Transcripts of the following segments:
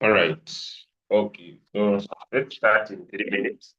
All right. Okay. So let's start in 3 minutes.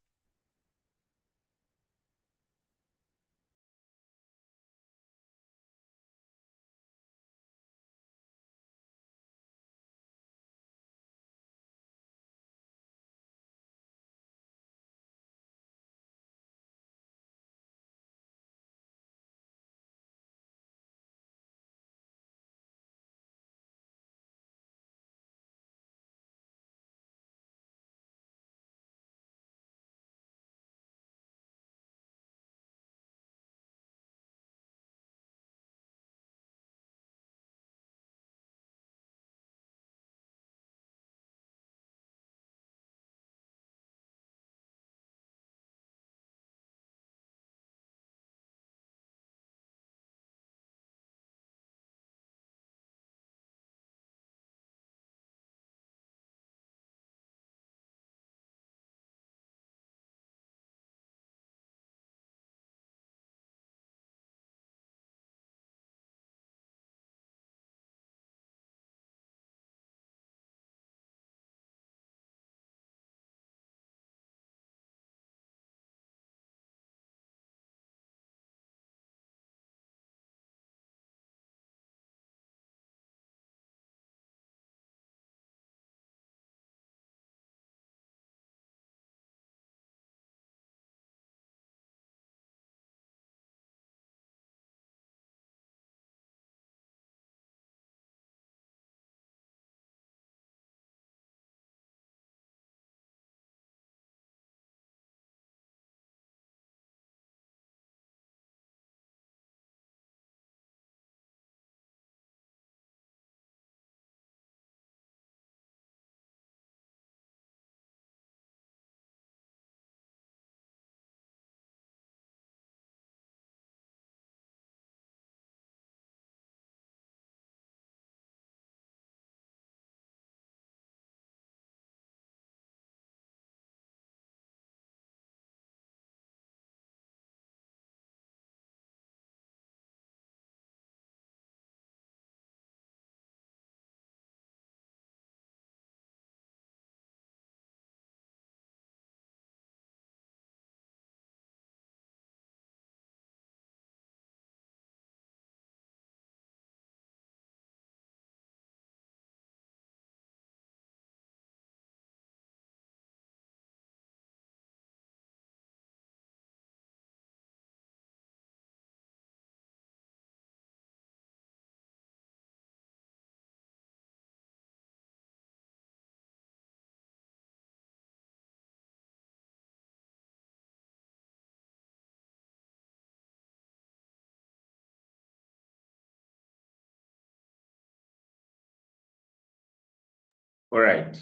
All right.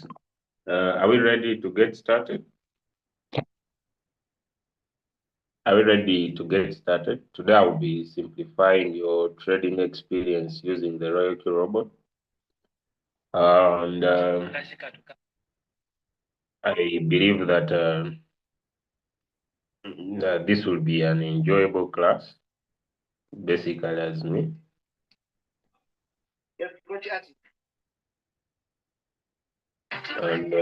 Are we ready to get started? Are we ready to get started? Today I will be simplifying your trading experience using the Royalq robot. And I believe that this will be an enjoyable class, basically as me. And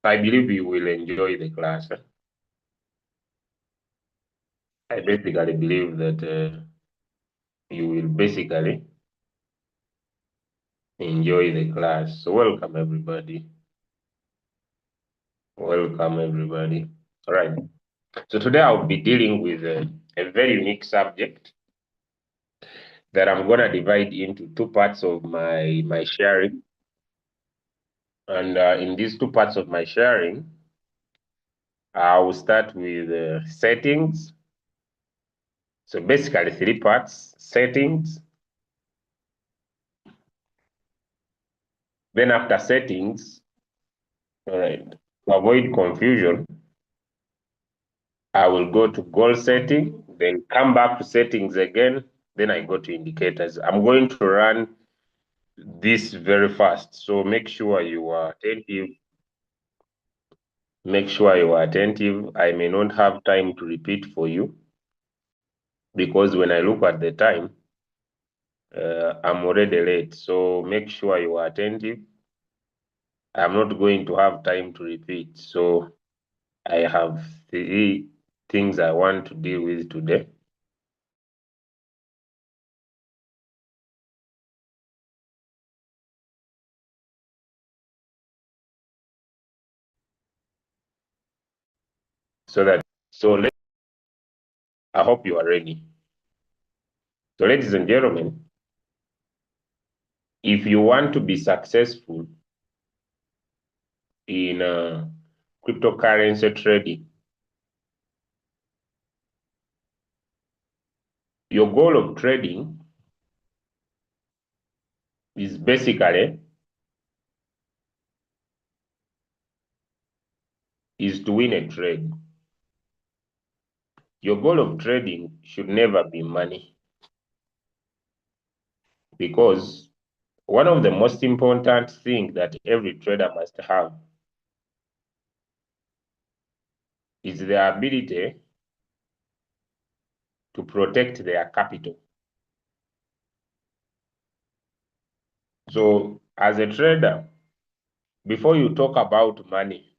I believe you will enjoy the class. I basically believe that you will basically enjoy the class. So welcome everybody. Welcome everybody. All right. So today I'll be dealing with a very unique subject that I'm gonna divide into two parts of my sharing. And in these two parts of my sharing, I will start with settings. So basically three parts: settings. Then after settings, all right, to avoid confusion, I will go to goal setting, then come back to settings again. Then I go to indicators. I'm going to run this very fast. So make sure you are attentive. Make sure you are attentive. I may not have time to repeat for you because when I look at the time, I'm already late, so make sure you are attentive. I'm not going to have time to repeat. So I have 3 things I want to deal with today. I hope you are ready. So ladies and gentlemen, if you want to be successful in cryptocurrency trading, your goal of trading is basically to win a trade. Your goal of trading should never be money, because one of the most important things that every trader must have is the ability to protect their capital. So as a trader, before you talk about money,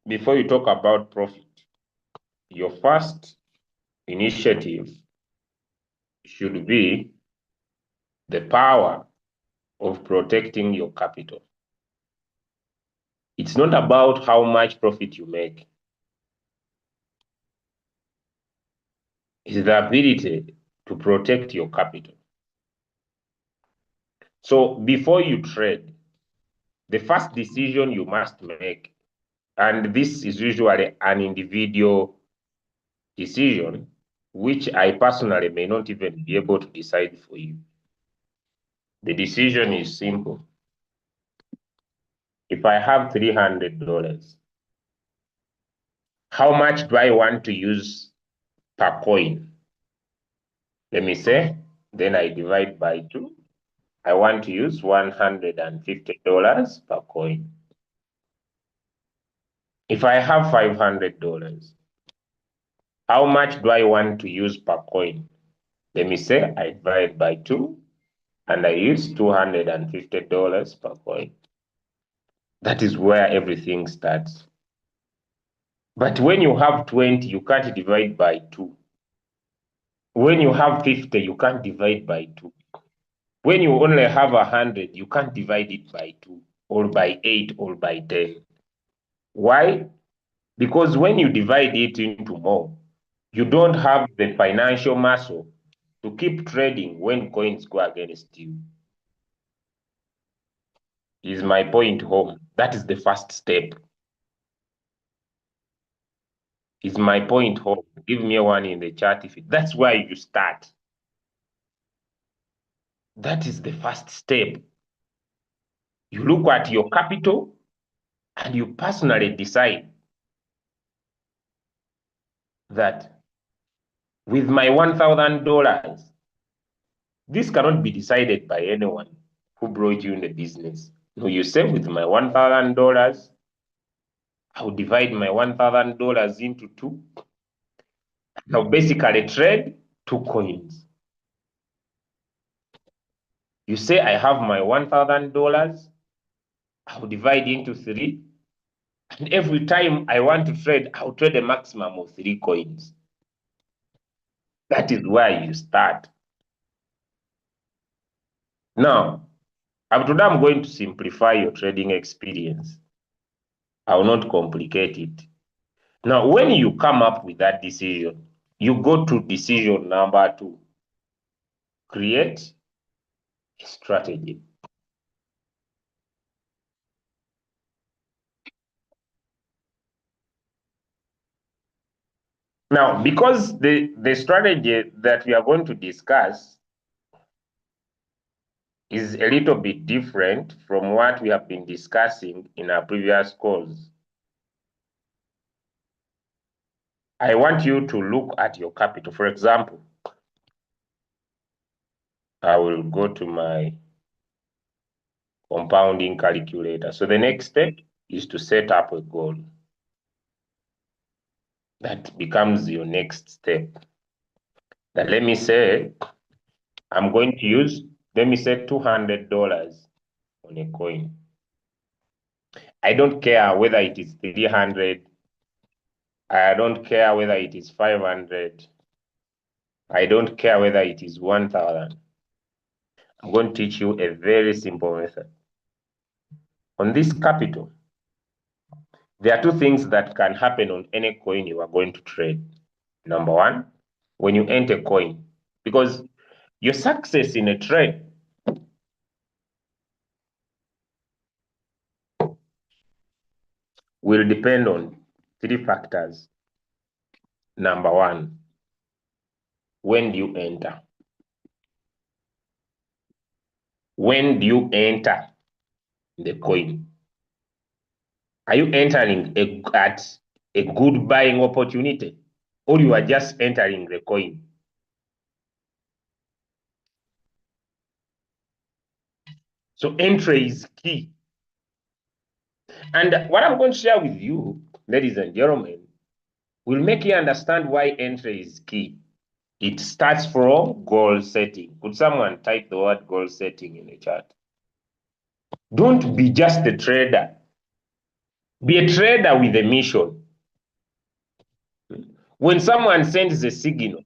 before you talk about profit, your first initiative should be the power of protecting your capital. It's not about how much profit you make. It's the ability to protect your capital. So before you trade, the first decision you must make, and this is usually an individual decision, which I personally may not even be able to decide for you. The decision is simple. If I have $300, how much do I want to use per coin? Let me say, then I divide by 2. I want to use $150 per coin. If I have $500, how much do I want to use per coin? Let me say I divide by 2 and I use $250 per coin. That is where everything starts. But when you have 20, you can't divide by 2. When you have 50, you can't divide by 2. When you only have 100, you can't divide it by 2 or by 8 or by 10. Why? Because when you divide it into more, you don't have the financial muscle to keep trading when coins go against you. Is my point home? That is the first step. Is my point home? Give me one in the chat if that's where you start. That is the first step. You look at your capital and you personally decide that with my $1,000, this cannot be decided by anyone who brought you in the business. No, you say with my $1,000, I will divide my $1,000 into 2. Now basically trade 2 coins. You say I have my $1,000, I will divide into 3. And every time I want to trade, I'll trade a maximum of 3 coins. That is where you start. Now, today I'm going to simplify your trading experience. I will not complicate it. Now, when you come up with that decision, you go to decision number 2. Create a strategy. Now, because the strategy that we are going to discuss is a little bit different from what we have been discussing in our previous calls, I want you to look at your capital. For example, I will go to my compounding calculator. So the next step is to set up a goal. That becomes your next step. That let me say I'm going to use, let me say $200 on a coin. I don't care whether it is 300. I don't care whether it is 500. I don't care whether it is 1,000. I'm going to teach you a very simple method. On this capital, there are two things that can happen on any coin you are going to trade. Number one, when you enter a coin, because your success in a trade will depend on three factors. Number one, when do you enter? When do you enter the coin? Are you entering at a good buying opportunity, or you are just entering the coin? So entry is key. And what I'm going to share with you, ladies and gentlemen, will make you understand why entry is key. It starts from goal setting. Could someone type the word goal setting in the chat? Don't be just a trader. Be a trader with a mission. When someone sends a signal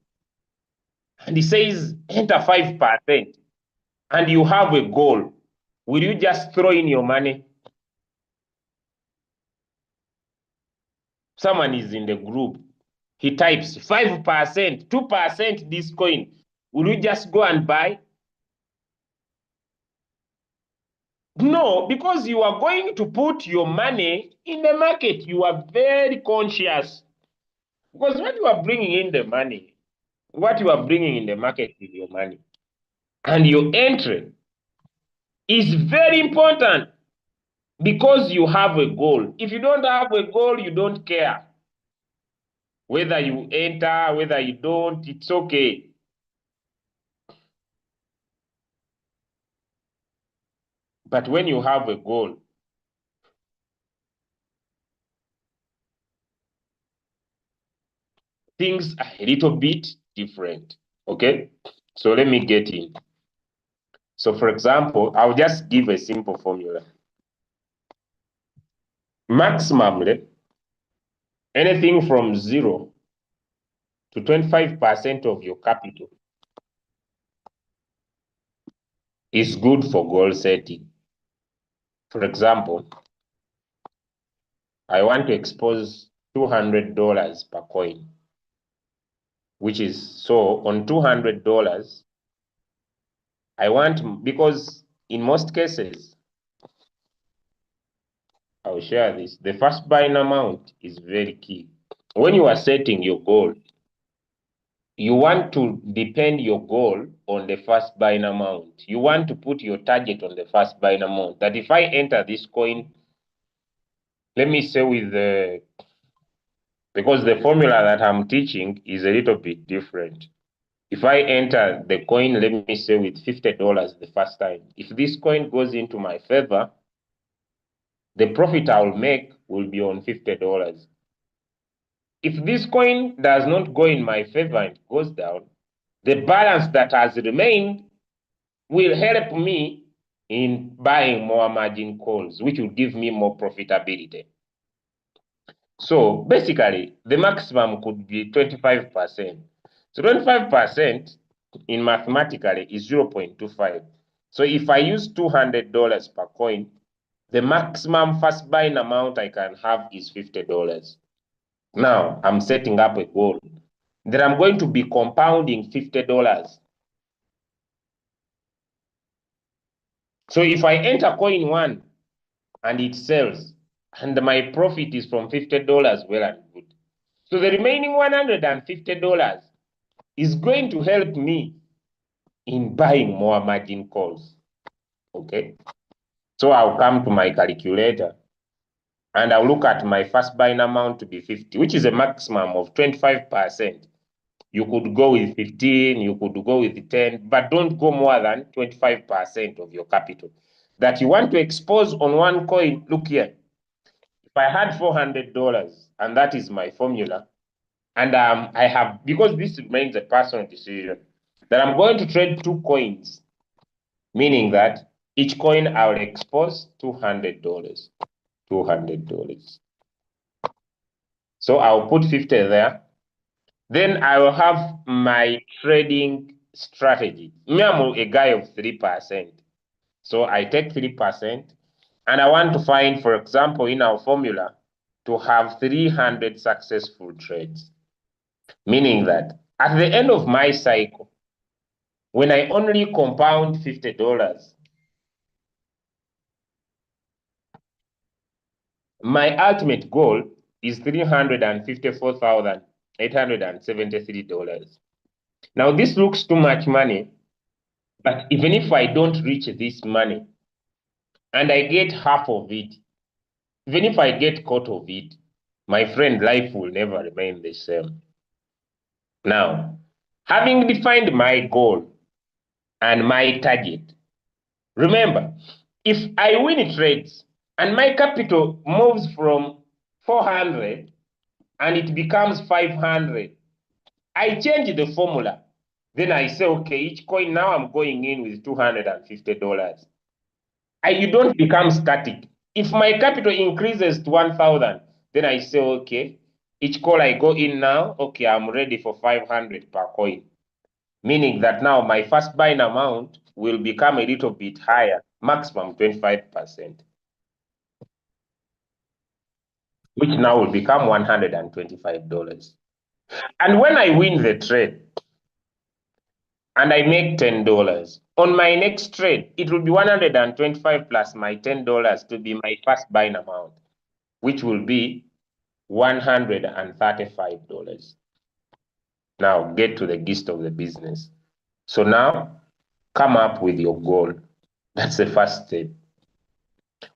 and he says enter 5%, and you have a goal, will you just throw in your money? Someone is in the group, he types 5%, 2% this coin. Will you just go and buy? No, because you are going to put your money in the market. You are very conscious. Because when you are bringing in the money, what you are bringing in the market is your money. And your entry is very important because you have a goal. If you don't have a goal, you don't care. Whether you enter, whether you don't, it's okay. But when you have a goal, things are a little bit different. Okay? So let me get in. So for example, I'll just give a simple formula. Maximum, anything from 0 to 25% of your capital is good for goal setting. For example, I want to expose $200 per coin, which is, so on $200, I want, because in most cases, I'll share this, the first buying amount is very key. When you are setting your goal, you want to depend your goal on the first buying amount. You want to put your target on the first buying amount. That if I enter this coin, let me say with the, because the formula that I'm teaching is a little bit different. If I enter the coin, let me say with $50 the first time, if this coin goes into my favor, the profit I'll make will be on $50. If this coin does not go in my favor and goes down, the balance that has remained will help me in buying more margin calls, which will give me more profitability. So basically, the maximum could be 25%. So 25% in mathematically is 0.25. So if I use $200 per coin, the maximum first buying amount I can have is $50. Now I'm setting up a goal that I'm going to be compounding $50. So if I enter coin 1 and it sells, and my profit is from $50, well and good. So the remaining $150 is going to help me in buying more margin calls. Okay. So I'll come to my calculator and I'll look at my first buying amount to be 50, which is a maximum of 25%. You could go with 15, you could go with 10, but don't go more than 25% of your capital that you want to expose on one coin. Look here. If I had $400 and that is my formula, and I have, because this remains a personal decision, that I'm going to trade 2 coins, meaning that each coin I will expose $200. $200. So I'll put 50 there. Then I will have my trading strategy. Me, I'm a guy of 3%. So I take 3%, and I want to find, for example, in our formula, to have 300 successful trades. Meaning that at the end of my cycle, when I only compound $50, my ultimate goal is $354,873. Now, this looks too much money, but even if I don't reach this money and I get half of it, even if I get quarter of it, my friend, life will never remain the same. Now, having defined my goal and my target, remember, if I win trades and my capital moves from 400 and it becomes 500, I change the formula. Then I say, okay, each coin now I'm going in with $250. You don't become static. If my capital increases to 1,000, then I say, okay, each call I go in now, okay, I'm ready for 500 per coin. Meaning that now my first buying amount will become a little bit higher, maximum 25%, which now will become $125. And when I win the trade and I make $10, on my next trade, it will be 125 plus my $10 to be my first buying amount, which will be $135. Now get to the gist of the business. So now come up with your goal. That's the first step.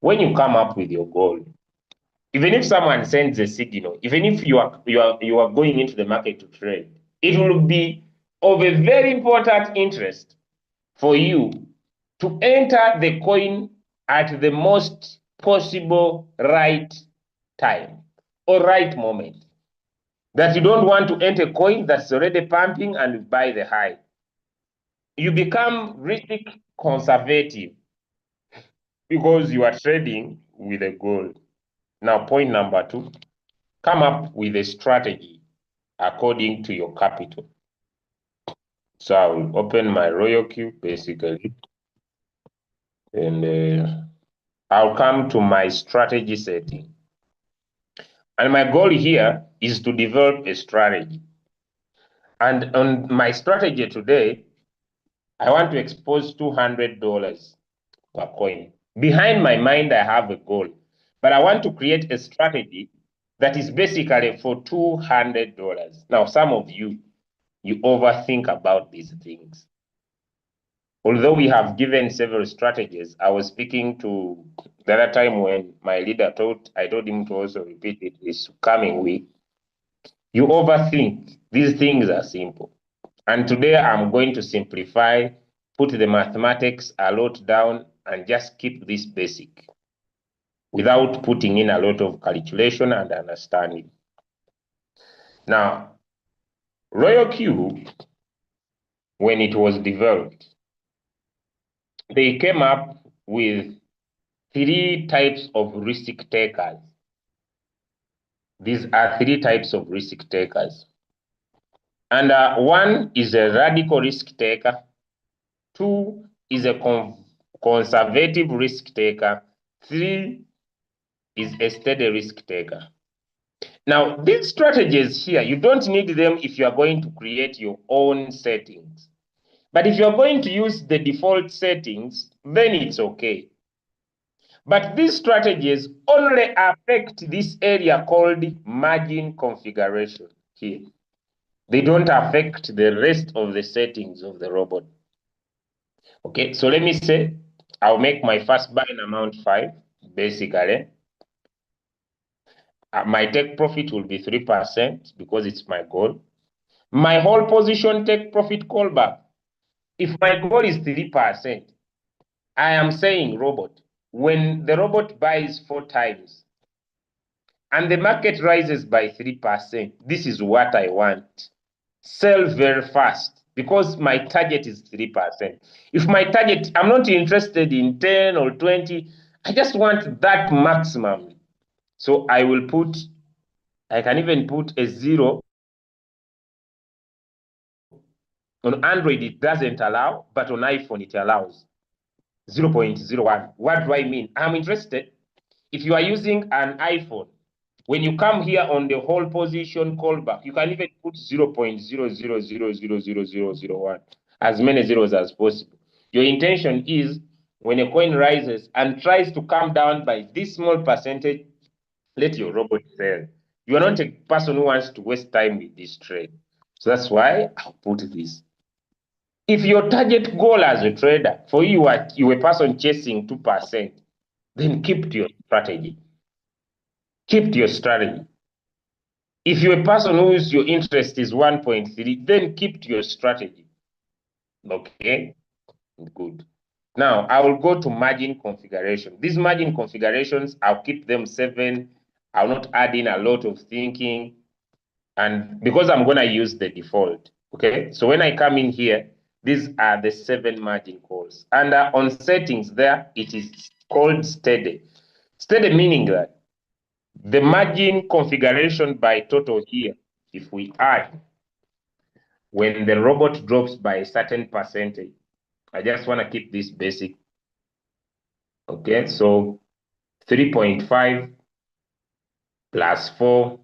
When you come up with your goal, even if someone sends a signal, even if you are going into the market to trade, it will be of a very important interest for you to enter the coin at the most possible right time or right moment. That you don't want to enter a coin that's already pumping and buy the high. You become risk conservative because you are trading with a goal. Now, point number 2, come up with a strategy according to your capital. So I will open my Royalq basically, and I'll come to my strategy setting. And my goal here is to develop a strategy. And on my strategy today, I want to expose $200 per coin. Behind my mind, I have a goal, but I want to create a strategy that is basically for $200. Now, some of you overthink about these things. Although we have given several strategies, I was speaking to the other time when my leader I told him to also repeat it this coming week. You overthink. These things are simple. And today I'm going to simplify, put the mathematics a lot down, and just keep this basic without putting in a lot of calculation and understanding. Now, Royalq, when it was developed, they came up with 3 types of risk takers. These are 3 types of risk takers. And 1 is a radical risk taker. 2 is a conservative risk taker. 3 is a steady risk taker. Now, these strategies here, you don't need them if you are going to create your own settings. But if you're going to use the default settings, then it's okay. But these strategies only affect this area called margin configuration here. They don't affect the rest of the settings of the robot. Okay, so let me say I'll make my first buying amount 5, basically. My take profit will be 3% because it's my goal. My whole position take profit callback. If my goal is 3%, I am saying robot, when the robot buys 4 times and the market rises by 3%, this is what I want. Sell very fast because my target is 3%. If my target, I'm not interested in 10 or 20, I just want that maximum. So I will put, I can even put a 0. On Android, it doesn't allow, but on iPhone, it allows 0.01. What do I mean? I'm interested. If you are using an iPhone, when you come here on the whole position callback, you can even put 0.000000001, as many zeros as possible. Your intention is when a coin rises and tries to come down by this small percentage, let your robot sell. You are not a person who wants to waste time with this trade. So that's why I'll put this. If your target goal as a trader, for you are a person chasing 2%, then keep to your strategy. Keep to your strategy. If you're a person whose your interest is 1.3, then keep to your strategy. Okay, good. Now I will go to margin configuration. These margin configurations, I'll keep them 7. I'll not add in a lot of thinking. And because I'm going to use the default. Okay, so when I come in here, these are the 7 margin calls. And on settings there, it is called steady. Steady meaning that the margin configuration by total here, if we add, when the robot drops by a certain percentage, I just want to keep this basic. Okay, so 3.5 plus 4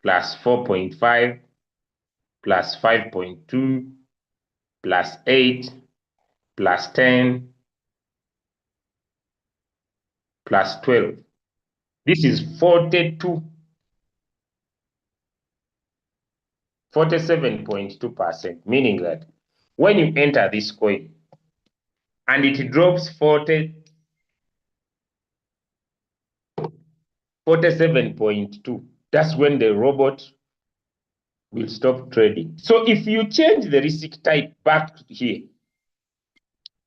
plus 4.5 plus 5.2 plus 8 plus 10 plus 12. This is 42, 47.2%, meaning that when you enter this coin and it drops 47.2, that's when the robot will stop trading. So if you change the risk type back here,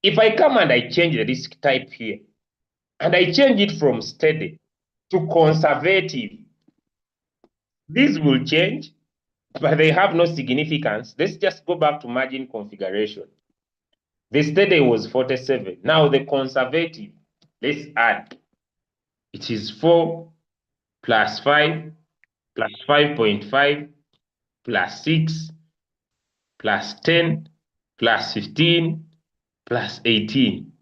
if I come and I change the risk type here, and I change it from steady to conservative, this will change, but they have no significance. Let's just go back to margin configuration. The steady was 47. Now the conservative, let's add. It is 4 plus 5 plus 5.5 plus 6 plus 10 plus 15 plus 18.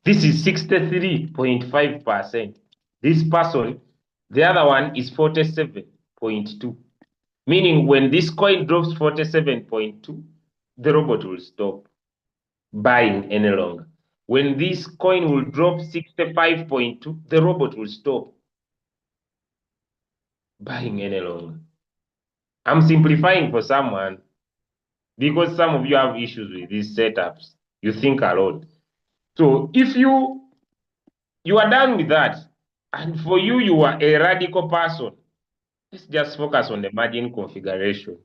This is 63.5%. This person, the other one is 47.2. Meaning when this coin drops 47.2, the robot will stop buying any longer. When this coin will drop 65.2, the robot will stop buying any longer. I'm simplifying for someone because some of you have issues with these setups. You think a lot. So if you are done with that, and for you, you are a radical person, let's just focus on the margin configuration,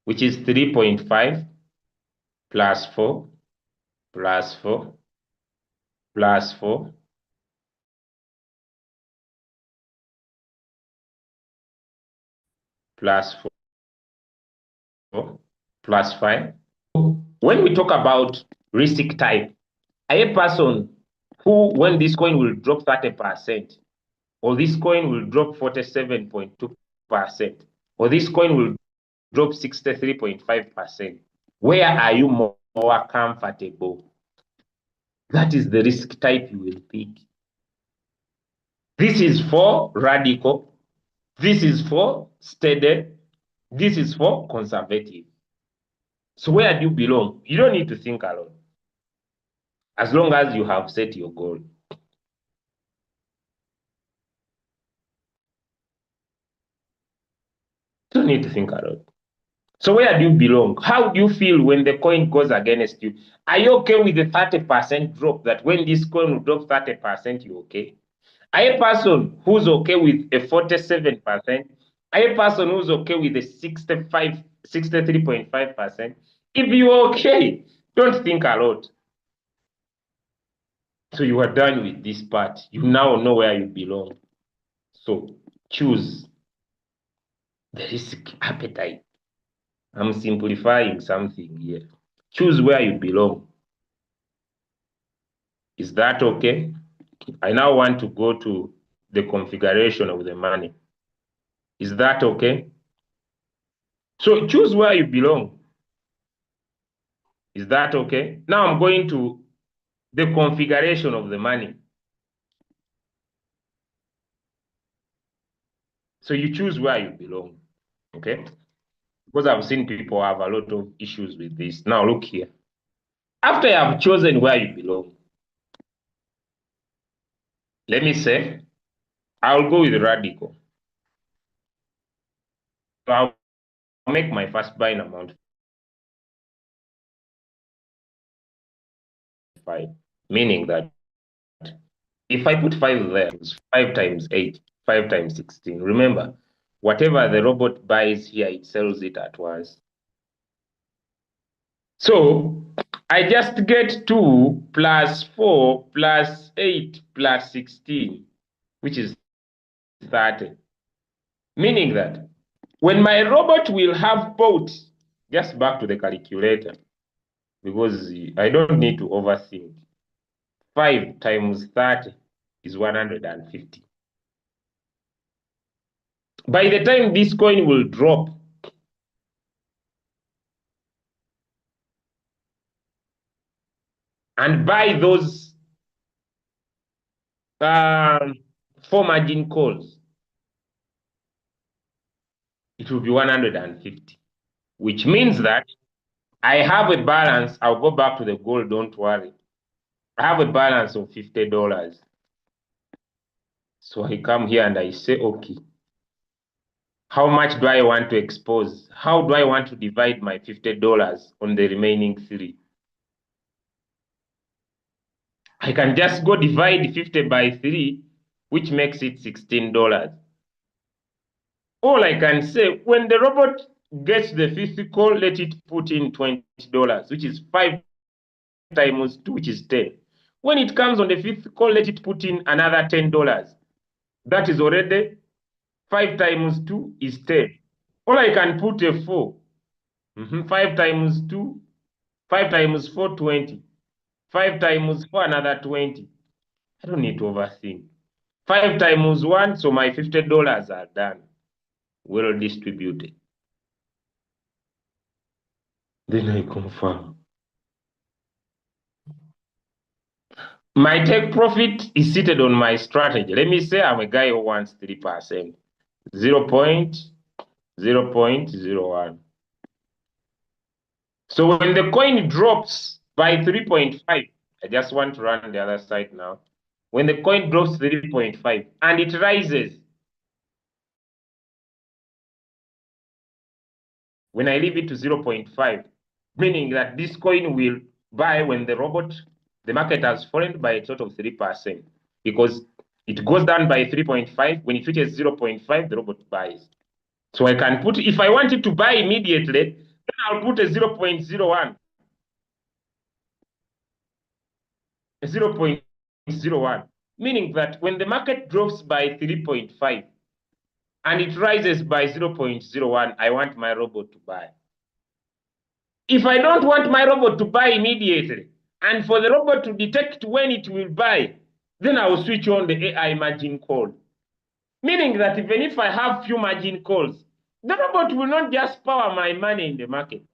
which is 3.5 plus 4 plus 4 plus 4 plus 4 plus 5. When we talk about risk type, a person who, when this coin will drop 30%, or this coin will drop 47.2%, or this coin will drop 63.5%, where are you more comfortable? That is the risk type you will pick. This is for radical. This is for steady. This is for conservative. So where do you belong? You don't need to think a lot. As long as you have set your goal. You don't need to think a lot. So where do you belong? How do you feel when the coin goes against you? Are you okay with the 30% drop, that when this coin will drop 30%, you're okay? Are you a person who's okay with a 47%? Are you a person who's okay with a 63.5%? If you're okay, don't think a lot. So you are done with this part. You now know where you belong. So choose the risk appetite. I'm simplifying something here. Choose where you belong. Is that okay? I now want to go to the configuration of the money. Is that okay? So choose where you belong. Is that okay? Now I'm going to the configuration of the money. So you choose where you belong, okay? Because I've seen people have a lot of issues with this. Now look here. After you have chosen where you belong, let me say, I'll go with radical. So I'll make my first buying amount 5, meaning that if I put 5 there, it's 5 times 8, 5 times 16. Remember, whatever the robot buys here, it sells it at once. So I just get 2 plus 4 plus 8 plus 16, which is 30. Meaning that when my robot will have bought, just back to the calculator, because I don't need to overthink. 5 times 30 is 150. By the time this coin will drop, and buy those 4 margin calls, it will be 150, which means that I have a balance. I'll go back to the goal, don't worry. I have a balance of $50. So I come here and I say, okay, how much do I want to expose? How do I want to divide my $50 on the remaining 3? I can just go divide 50 by 3, which makes it $16. All I can say, when the robot gets the physical, let it put in $20, which is 5 times 2, which is 10. When it comes on the physical, let it put in another $10. That is already 5 times 2 is 10. Or I can put a 4. 5 times 2, 5 times 4, 20. 5 times 4, another 20. I don't need to overthink. 5 times 1, so my $50 are done. Well distributed. Then I confirm. My take profit is seated on my strategy. Let me say I'm a guy who wants 3%. 0.0.01. So when the coin drops by 3.5, I just want to run the other side now. When the coin drops 3.5 and it rises, when I leave it to 0.5, meaning that this coin will buy when the market has fallen by a total of 3%, because it goes down by 3.5. When it reaches 0.5, the robot buys. So I can put, if I want it to buy immediately, then I'll put a 0.01. A 0.01, meaning that when the market drops by 3.5 and it rises by 0.01, I want my robot to buy. If I don't want my robot to buy immediately, and for the robot to detect when it will buy, then I will switch on the AI margin call. Meaning that even if I have few margin calls, the robot will not just power my money in the market.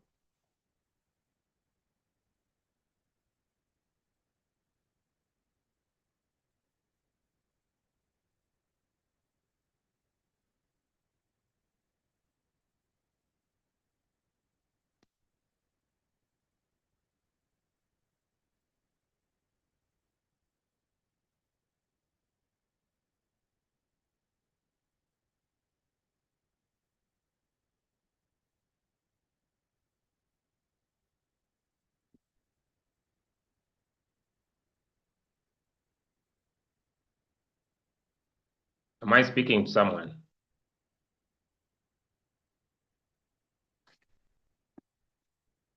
Am I speaking to someone?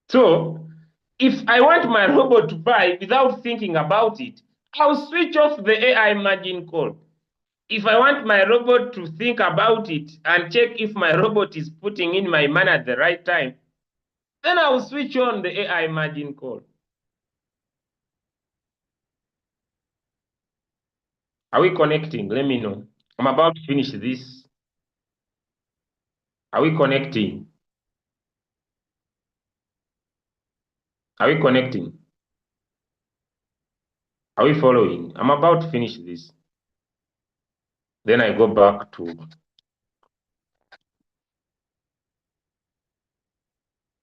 So if I want my robot to buy without thinking about it, I'll switch off the AI margin call. If I want my robot to think about it and check if my robot is putting in my money at the right time, Then I will switch on the AI margin call. Are we connecting? Let me know. I'm about to finish this. Are we connecting? Are we connecting? Are we following? I'm about to finish this. Then I go back to...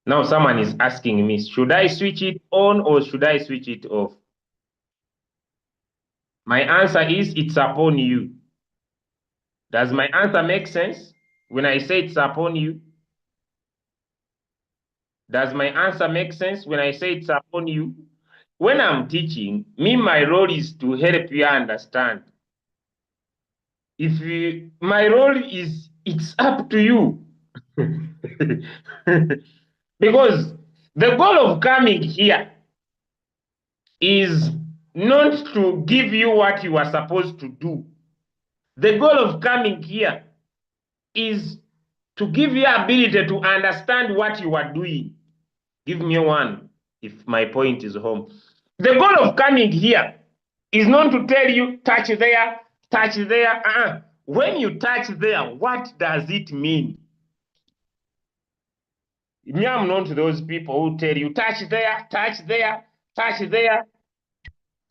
Now someone is asking me, should I switch it on or should I switch it off? My answer is it's upon you. Does my answer make sense when I say it's upon you? Does my answer make sense when I say it's upon you? When I'm teaching, my role is to help you understand. My role is, it's up to you. Because the goal of coming here is not to give you what you are supposed to do. The goal of coming here is to give you ability to understand what you are doing. Give me one if my point is home. The goal of coming here is not to tell you touch there, touch there. When you touch there, what does it mean? Me, I'm not those people who tell you touch there, touch there, touch there,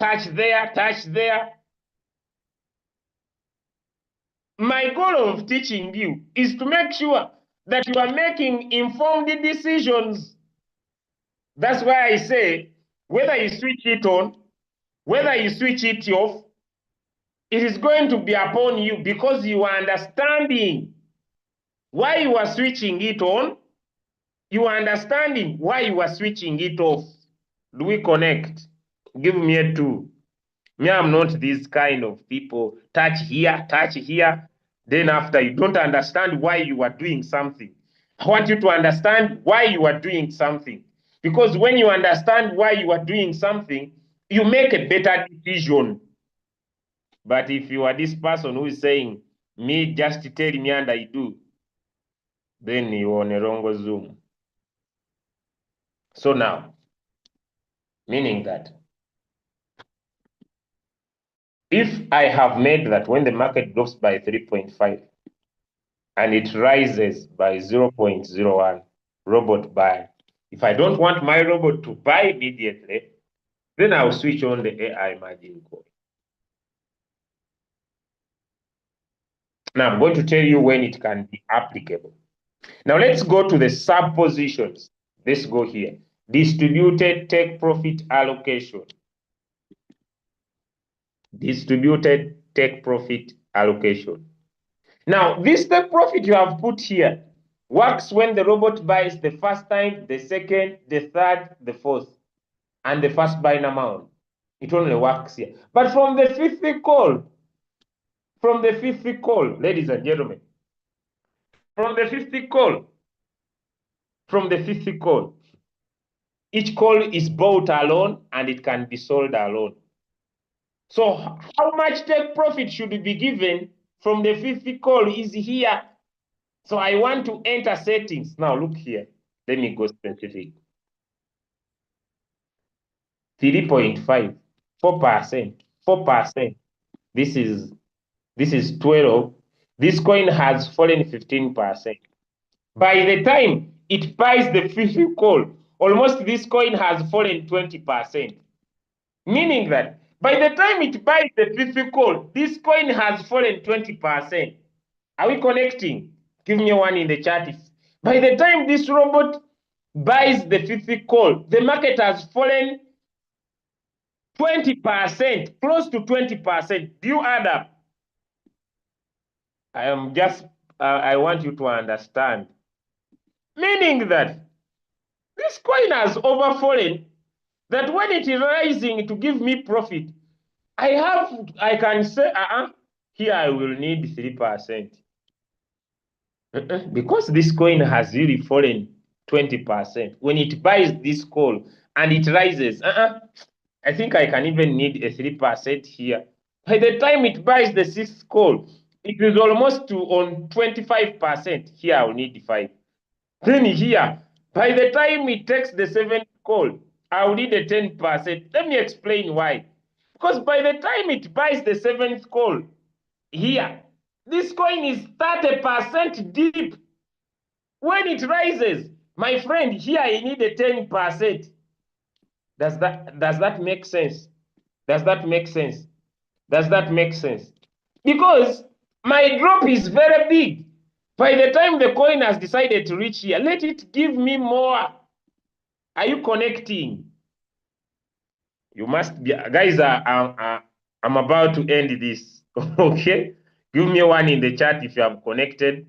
touch there, touch there. My goal of teaching you is to make sure that you are making informed decisions. That's why I say, whether you switch it on, whether you switch it off, it is going to be upon you because you are understanding why you are switching it on. You are understanding why you are switching it off. Do we connect? Give me a 2. Me, I'm not these kind of people. Touch here, touch here. Then after you don't understand why you are doing something. I want you to understand why you are doing something. Because when you understand why you are doing something, you make a better decision. But if you are this person who is saying, me just tell me and I do, then you're on a wrong Zoom. So now, meaning that if I have made that when the market drops by 3.5 and it rises by 0.01, robot buy. If I don't want my robot to buy immediately, then I'll switch on the AI margin call. Now I'm going to tell you when it can be applicable. Now let's go to the sub positions. Let's go here. Distributed take profit allocation. Distributed take profit allocation. Now, this take profit you have put here works when the robot buys the first time, the second, the third, the fourth, and the first buying amount. It only works here. But from the fifth call, ladies and gentlemen, from the fifth call, each call is bought alone and it can be sold alone. So how much take profit should be given from the fifth call is here. So I want to enter settings. Now look here. Let me go specific. 3.5, 4%, 4%. This is 12. This coin has fallen 15%. By the time it buys the fifth call, almost this coin has fallen 20%. Meaning that by the time it buys the fifth call, this coin has fallen 20%. Are we connecting? Give me one in the chat. By the time this robot buys the fifth call, the market has fallen 20%, close to 20%. Do you add up? I want you to understand. Meaning that this coin has overfallen, that when it is rising to give me profit, I can say, here I will need 3%. Because this coin has really fallen 20%. When it buys this call and it rises, I think I can even need a 3% here. By the time it buys the sixth call, it is almost on 25%. Here I'll need 5. Then here, By the time it takes the 7th call, I'll need a 10%. Let me explain why. Because by the time it buys the 7th call here, this coin is 30% deep. When it rises, my friend, here I need a 10%. Does that make sense? Does that make sense? Does that make sense? Because my drop is very big. By the time the coin has decided to reach here, let it give me more. Are you connecting? You must be, guys. I'm about to end this. Okay, give me one in the chat if you have connected.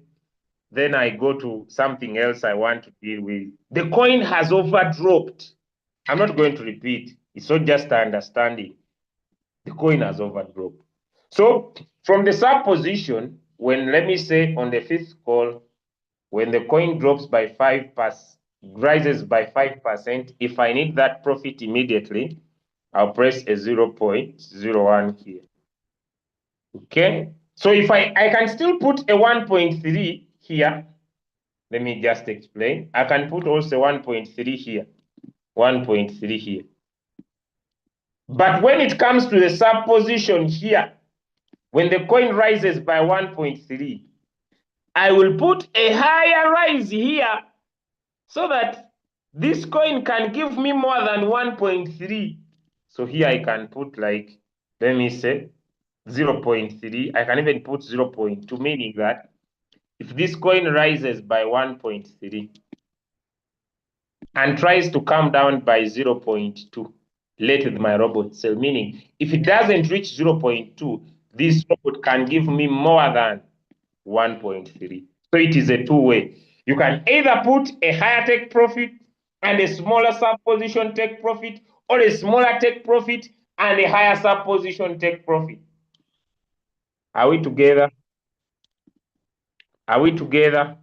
Then I go to something else I want to deal with. The coin has overdropped. I'm not going to repeat. It's not just understanding. The coin has overdropped. So from the sub position, when let me say on the 5th call, when the coin drops by 5%, rises by 5%, if I need that profit immediately, I'll press a 0.01 here. Okay. So if I can still put a 1.3 here. Let me just explain. I can put also 1.3 here. 1.3 here. But when it comes to the sub position here, when the coin rises by 1.3, I will put a higher rise here so that this coin can give me more than 1.3. So here I can put like, let me say 0.3. I can even put 0.2, meaning that if this coin rises by 1.3 and tries to come down by 0.2, let my robot sell, meaning if it doesn't reach 0.2, this robot can give me more than 1.3. So it is a two-way. You can either put a higher take profit and a smaller sub position take profit, or a smaller take profit and a higher sub position take profit. Are we together? Are we together?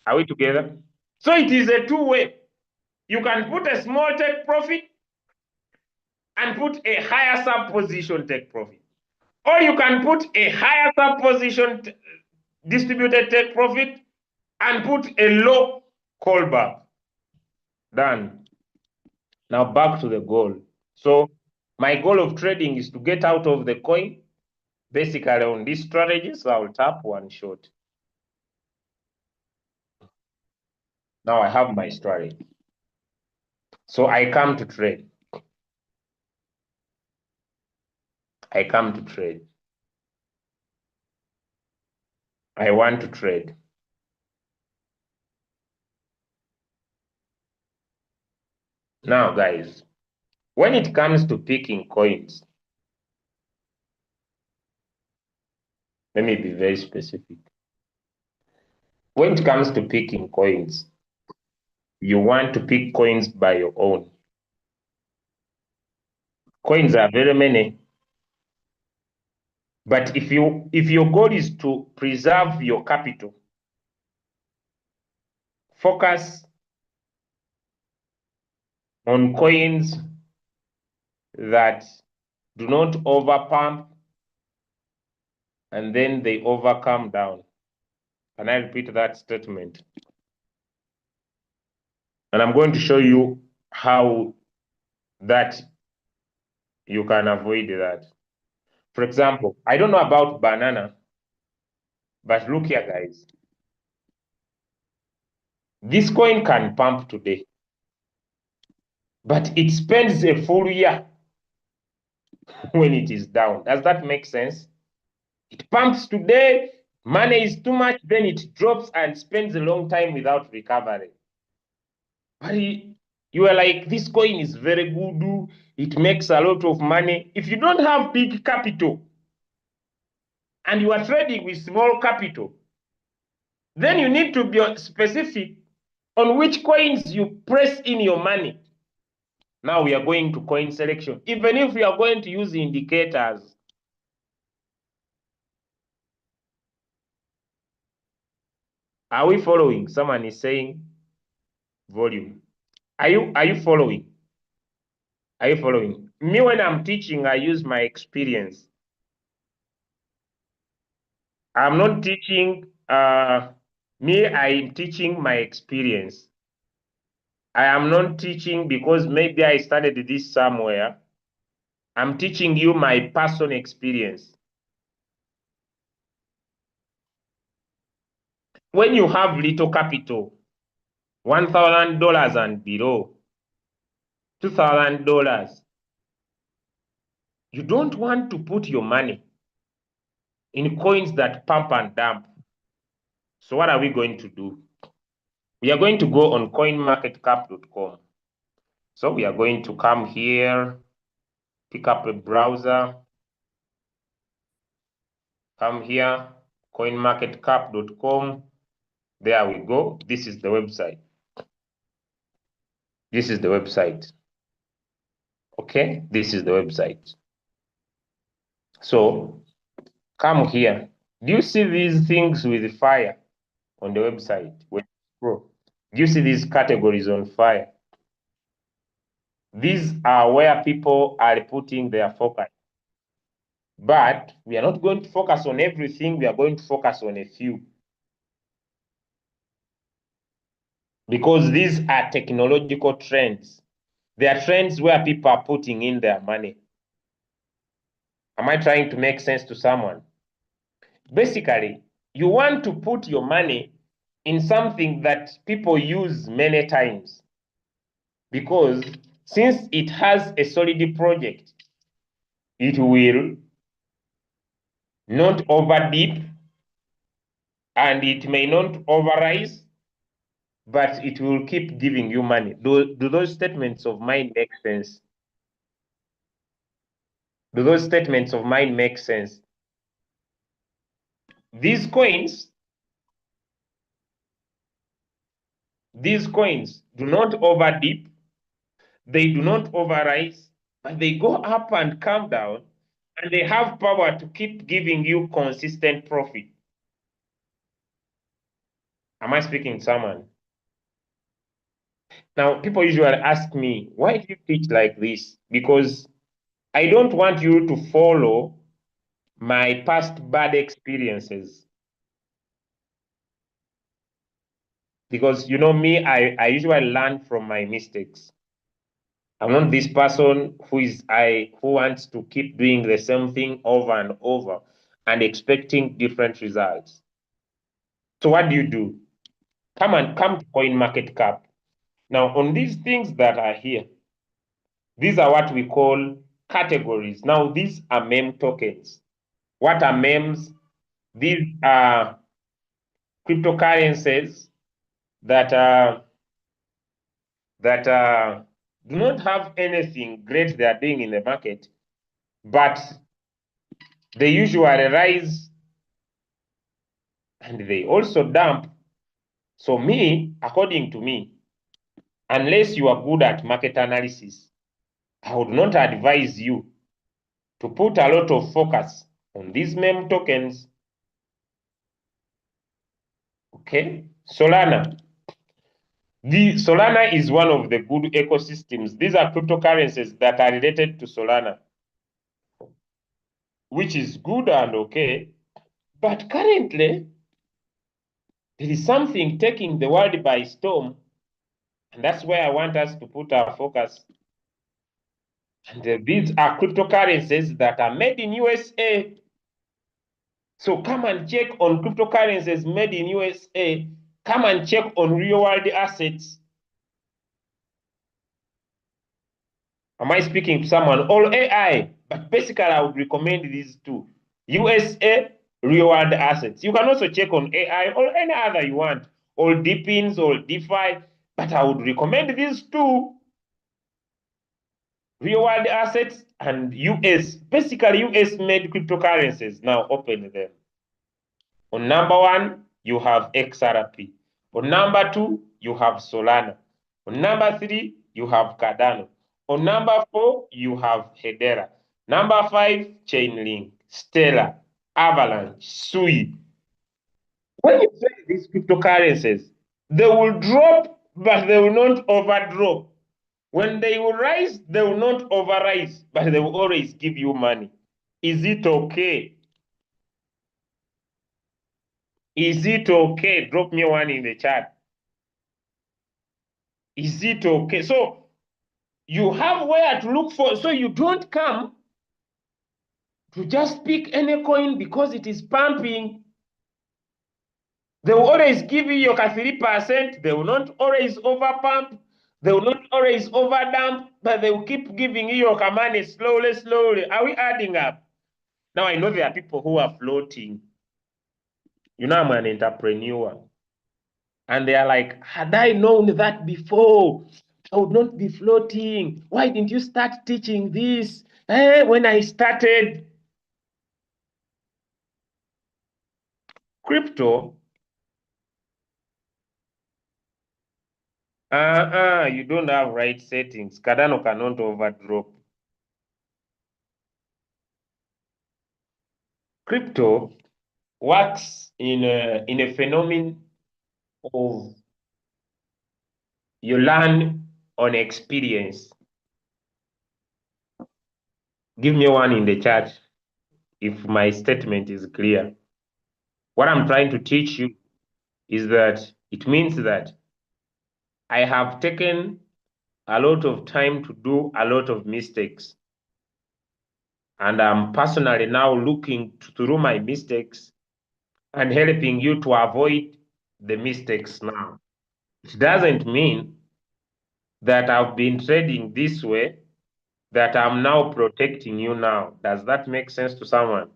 Are we together? So it is a two-way. You can put a small take profit and put a higher sub position take profit. Or you can put a higher sub position distributed take profit and put a low callback. Done. Now back to the goal. So my goal of trading is to get out of the coin, basically on this strategy. So I'll tap one short. Now I have my strategy. So I come to trade. I come to trade. I want to trade. Now, guys, when it comes to picking coins, let me be very specific. When it comes to picking coins, you want to pick coins by your own. Coins are very many. But if your goal is to preserve your capital, focus on coins that do not overpump and then they overcome down. And I repeat that statement. And I'm going to show you how that you can avoid that. For example, I don't know about banana, but look here, guys. This coin can pump today, but it spends a full year when it is down. Does that make sense? It pumps today, money is too much, then it drops and spends a long time without recovering. But you are like, this coin is very good, it makes a lot of money. If you don't have big capital and you are trading with small capital, then you need to be specific on which coins you press in your money. Now we are going to coin selection. Even if we are going to use indicators, are we following? Someone is saying volume. Are you following? Are you following? Me, when I'm teaching, I use my experience. I'm not teaching me, I'm teaching my experience. I am not teaching because maybe I studied this somewhere. I'm teaching you my personal experience. When you have little capital, $1,000 and below, $2,000, you don't want to put your money in coins that pump and dump. So what are we going to do? We are going to go on coinmarketcap.com. So we are going to come here, pick up a browser, come here, coinmarketcap.com. There we go. This is the website. This is the website. Okay, this is the website. So come here. Do you see these things with fire on the website? When you scroll, do you see these categories on fire? These are where people are putting their focus. But we are not going to focus on everything. We are going to focus on a few. Because these are technological trends. They are trends where people are putting in their money. Am I trying to make sense to someone? Basically, you want to put your money in something that people use many times. Because since it has a solid project, it will not overdip and it may not overrise, but it will keep giving you money. Do those statements of mine make sense? Do those statements of mine make sense? These coins do not overdip, they do not overrise, but they go up and come down, and they have power to keep giving you consistent profit. Am I speaking to someone? Now, people usually ask me, why do you teach like this? Because I don't want you to follow my past bad experiences. Because you know me, I usually learn from my mistakes. I'm not this person who wants to keep doing the same thing over and over and expecting different results. So what do? Come to CoinMarketCap. Now, on these things that are here, these are what we call categories. Now, these are meme tokens. What are memes? These are cryptocurrencies that do not have anything great they are doing in the market, but they usually rise and they also dump. So me, according to me, unless you are good at market analysis, I would not advise you to put a lot of focus on these meme tokens. Okay, Solana. The Solana is one of the good ecosystems. These are cryptocurrencies that are related to Solana, which is good and okay. But currently, there is something taking the world by storm, and that's where I want us to put our focus. And these are cryptocurrencies that are made in USA. So come and check on cryptocurrencies made in USA. Come and check on real world assets. Am I speaking to someone? Or AI? But basically, I would recommend these two. USA, real world assets. You can also check on AI or any other you want, or DePINs or DeFi. But I would recommend these two. Real world assets and US. Basically, US made cryptocurrencies. Now open them. On number one, you have XRP. On number two, you have Solana. On number three, you have Cardano. On number four, you have Hedera. Number five, Chainlink, Stellar, Avalanche, Sui. When you trade these cryptocurrencies, they will drop, but they will not overdrop. When they will rise, they will not overrise, but they will always give you money. Is it okay? Is it okay? Drop me one in the chat. Is it okay? So you have where to look for. So you don't come to just pick any coin because it is pumping. They will always give you your 3%. They will not always overpump. They will not always overdump, but they will keep giving you your money slowly, slowly. Are we adding up? Now I know there are people who are floating. You know, I'm an entrepreneur. And they are like, had I known that before, I would not be floating. Why didn't you start teaching this? When I started crypto, you don't have right settings. Cardano cannot overdrop. Crypto works in a phenomenon of you learn on experience. Give me one in the chat if my statement is clear. What I'm trying to teach you is that it means that I have taken a lot of time to do a lot of mistakes. And I'm personally now looking through my mistakes and helping you to avoid the mistakes now. It doesn't mean that I've been trading this way, that I'm now protecting you now. Does that make sense to someone?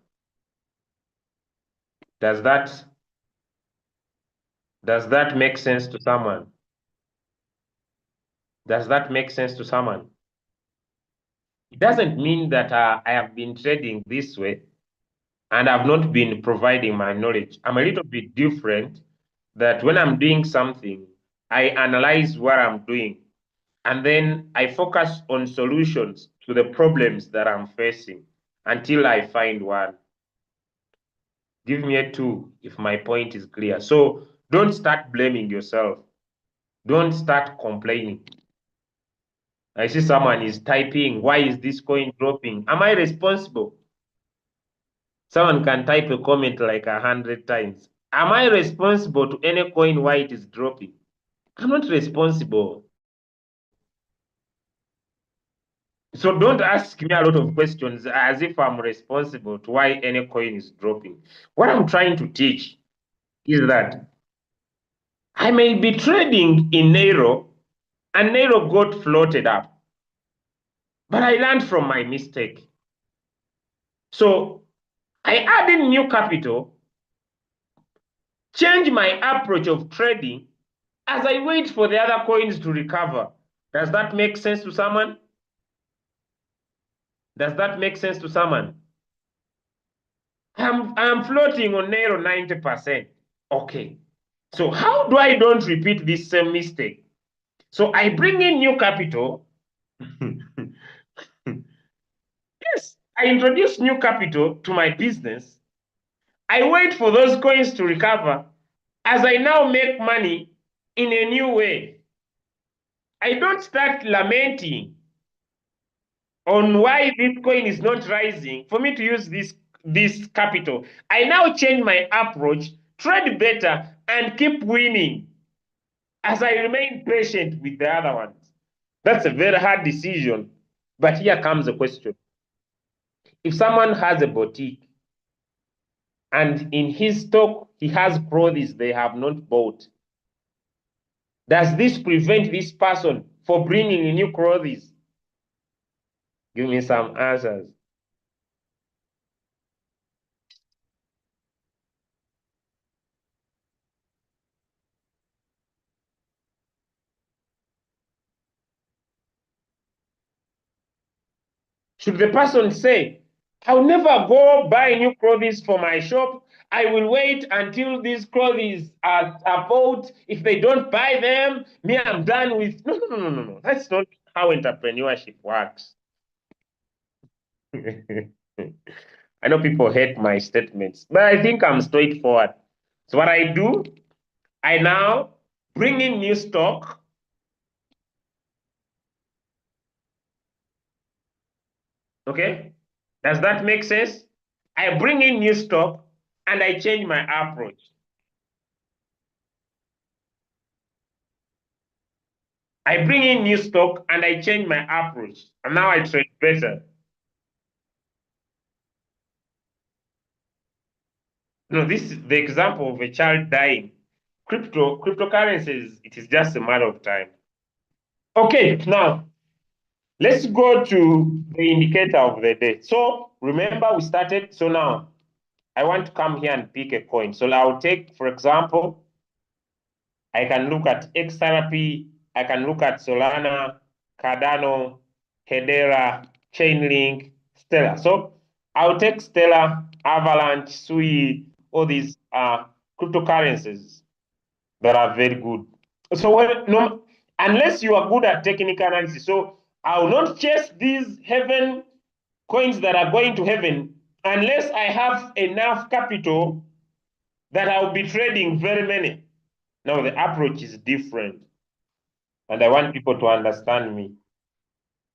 Does that make sense to someone? Does that make sense to someone? It doesn't mean that I have been trading this way and I've not been providing my knowledge. I'm a little bit different that when I'm doing something, I analyze what I'm doing and then I focus on solutions to the problems that I'm facing until I find one. Give me a two if my point is clear. So don't start blaming yourself. Don't start complaining. I see someone is typing, why is this coin dropping? Am I responsible? Someone can type a comment like 100 times. Am I responsible to any coin why it is dropping? I'm not responsible. So don't ask me a lot of questions as if I'm responsible to why any coin is dropping. What I'm trying to teach is that I may be trading in Nairo and Nairo got floated up, but I learned from my mistake. So I add in new capital, change my approach of trading as I wait for the other coins to recover. Does that make sense to someone? Does that make sense to someone? I'm floating on Nairo 90%. Okay. So how do I don't repeat this same mistake? So I bring in new capital. Yes, I introduce new capital to my business. I wait for those coins to recover as I now make money in a new way. I don't start lamenting on why Bitcoin is not rising for me to use this capital. I now change my approach, trade better, and keep winning as I remain patient with the other ones. That's a very hard decision. But here comes the question. If someone has a boutique and in his stock he has clothes they have not bought, does this prevent this person from bringing in new clothes? Give me some answers. Should the person say, I'll never go buy new clothes for my shop. I will wait until these clothes are bought. If they don't buy them, me, I'm done with. No, no, no, no, no, no. That's not how entrepreneurship works. I know people hate my statements, but I think I'm straightforward. So what I do, I now bring in new stock. Okay, does that make sense? I bring in new stock and I change my approach. I bring in new stock and I change my approach, and now I trade better. No, this is the example of a child dying. Cryptocurrencies, it is just a matter of time. Okay, now let's go to the indicator of the day. So remember we started, so now I want to come here and pick a coin. So I'll take, for example, I can look at XRP, I can look at Solana, Cardano, Hedera, Chainlink, Stellar. So I'll take Stellar, Avalanche, Sui, all these cryptocurrencies that are very good. So no, unless you are good at technical analysis, so I will not chase these heaven coins that are going to heaven unless I have enough capital that I'll be trading very many. Now the approach is different, and I want people to understand me.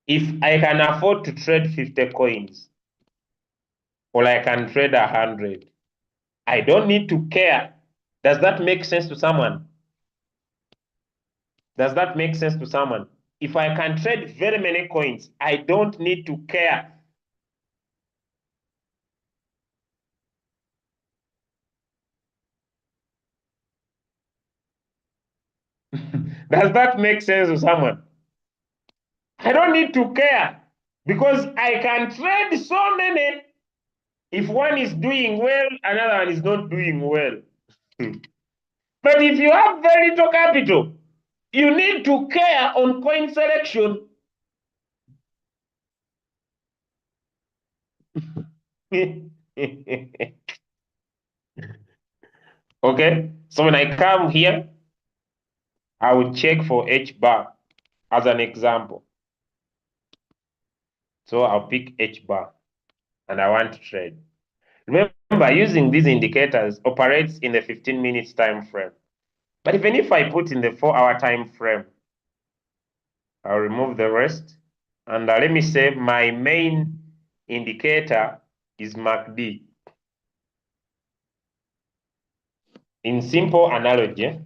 If I can afford to trade 50 coins, or I can trade 100, I don't need to care. Does that make sense to someone? Does that make sense to someone? If I can trade very many coins, I don't need to care. Does that make sense to someone? I don't need to care because I can trade so many. If one is doing well, another one is not doing well. But if you have very little capital, you need to care on coin selection. Okay, so when I come here, I will check for H bar as an example. So I'll pick H bar and I want to trade. Remember, using these indicators operates in the 15 minutes time frame. But even if I put in the 4-hour time frame, I'll remove the rest. And let me say my main indicator is MACD. In simple analogy,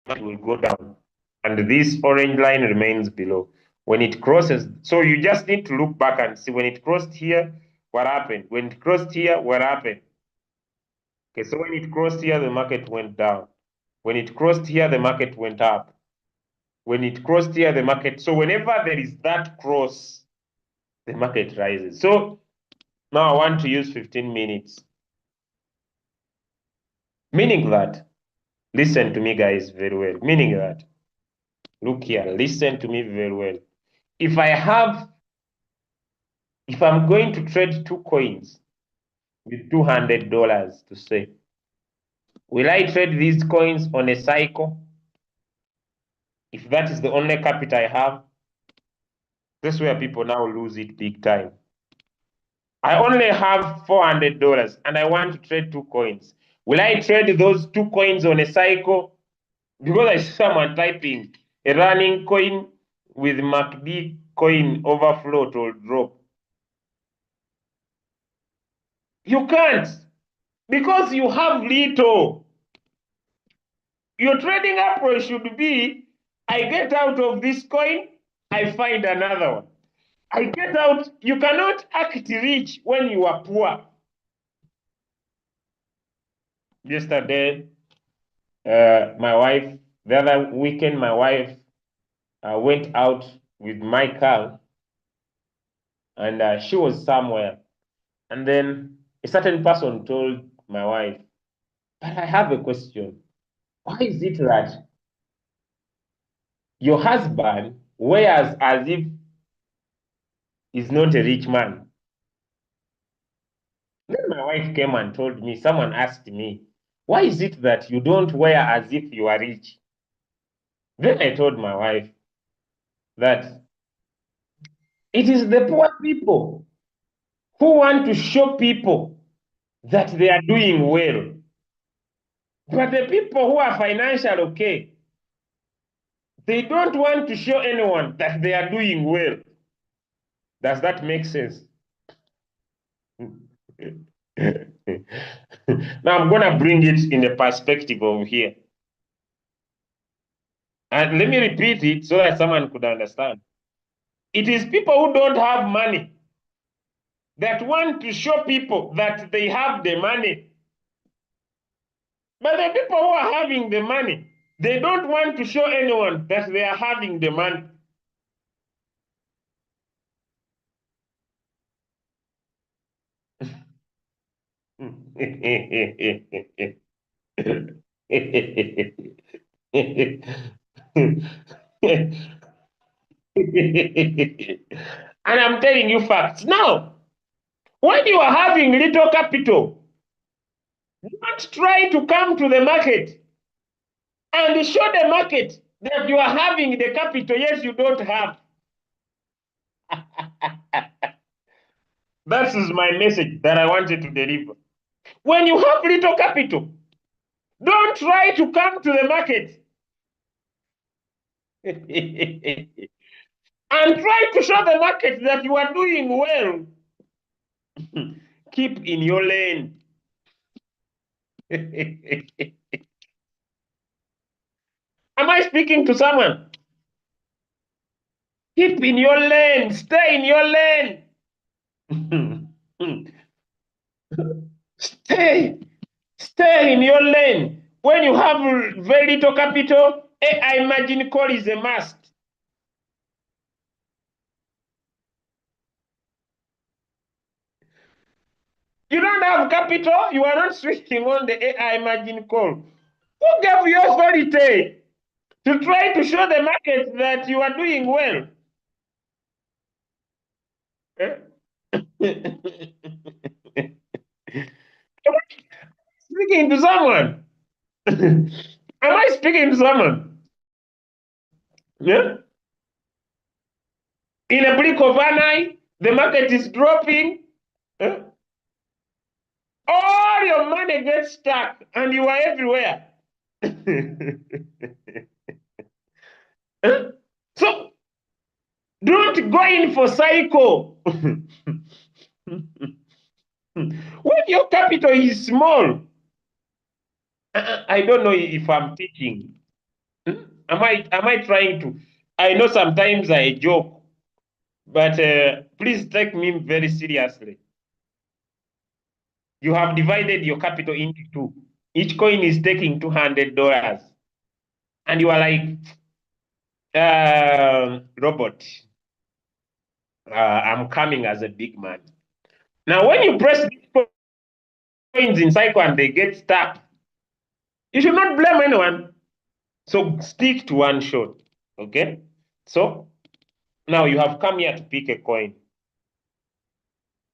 it will go down. And this orange line remains below. When it crosses, so you just need to look back and see when it crossed here, what happened? When it crossed here, what happened? Okay, so when it crossed here, the market went down. When it crossed here, the market went up. When it crossed here, the market. So whenever there is that cross, the market rises. So now I want to use 15 minutes. Meaning that, listen to me guys very well. Meaning that, look here, listen to me very well. If I'm going to trade 2 coins with $200 to say, will I trade these coins on a cycle? If that is the only capital I have, that's where people now lose it big time. I only have $400 and I want to trade 2 coins. Will I trade those 2 coins on a cycle? Because I see someone typing a running coin with MACD coin overflow or drop. You can't because you have little. Your trading approach should be I get out of this coin, I find another one. I get out. You cannot act rich when you are poor. Yesterday, my wife, the other weekend, my wife went out with my car and she was somewhere. And then a certain person told my wife, but I have a question. Why is it that your husband wears as if he's not a rich man? Then my wife came and told me, someone asked me, why is it that you don't wear as if you are rich? Then I told my wife that it is the poor people who want to show people that they are doing well. But the people who are financially okay, They don't want to show anyone that they are doing well. Does that make sense? Now I'm going to bring it in the perspective over here. And let me repeat it so that someone could understand. It is people who don't have money that want to show people that they have the money. But the people who are having the money, they don't want to show anyone that they are having the money. And I'm telling you facts. Now, when you are having little capital, don't try to come to the market and show the market that you are having the capital. Yes, you don't have. That is my message that I wanted to deliver. When you have little capital, don't try to come to the market and try to show the market that you are doing well. Keep in your lane. Am I speaking to someone? Keep in your lane. Stay in your lane. Stay in your lane. When you have very little capital, AI margin call is a must. You don't have capital, you are not switching on the AI margin call. Who gave you authority to try to show the market that you are doing well? Speaking to someone. Am I speaking to someone? Yeah? In a blink of an eye, the market is dropping. All your money gets stuck and you are everywhere. So don't go in for cycle. When your capital is small, I don't know if I'm teaching. Am I trying to? I know sometimes I joke, but please take me very seriously. You have divided your capital into two. Each coin is taking $200. And you are like, robot, I'm coming as a big man. Now, when you press these coins in cycle and they get stuck, you should not blame anyone. So stick to one shot. Okay? So now you have come here to pick a coin.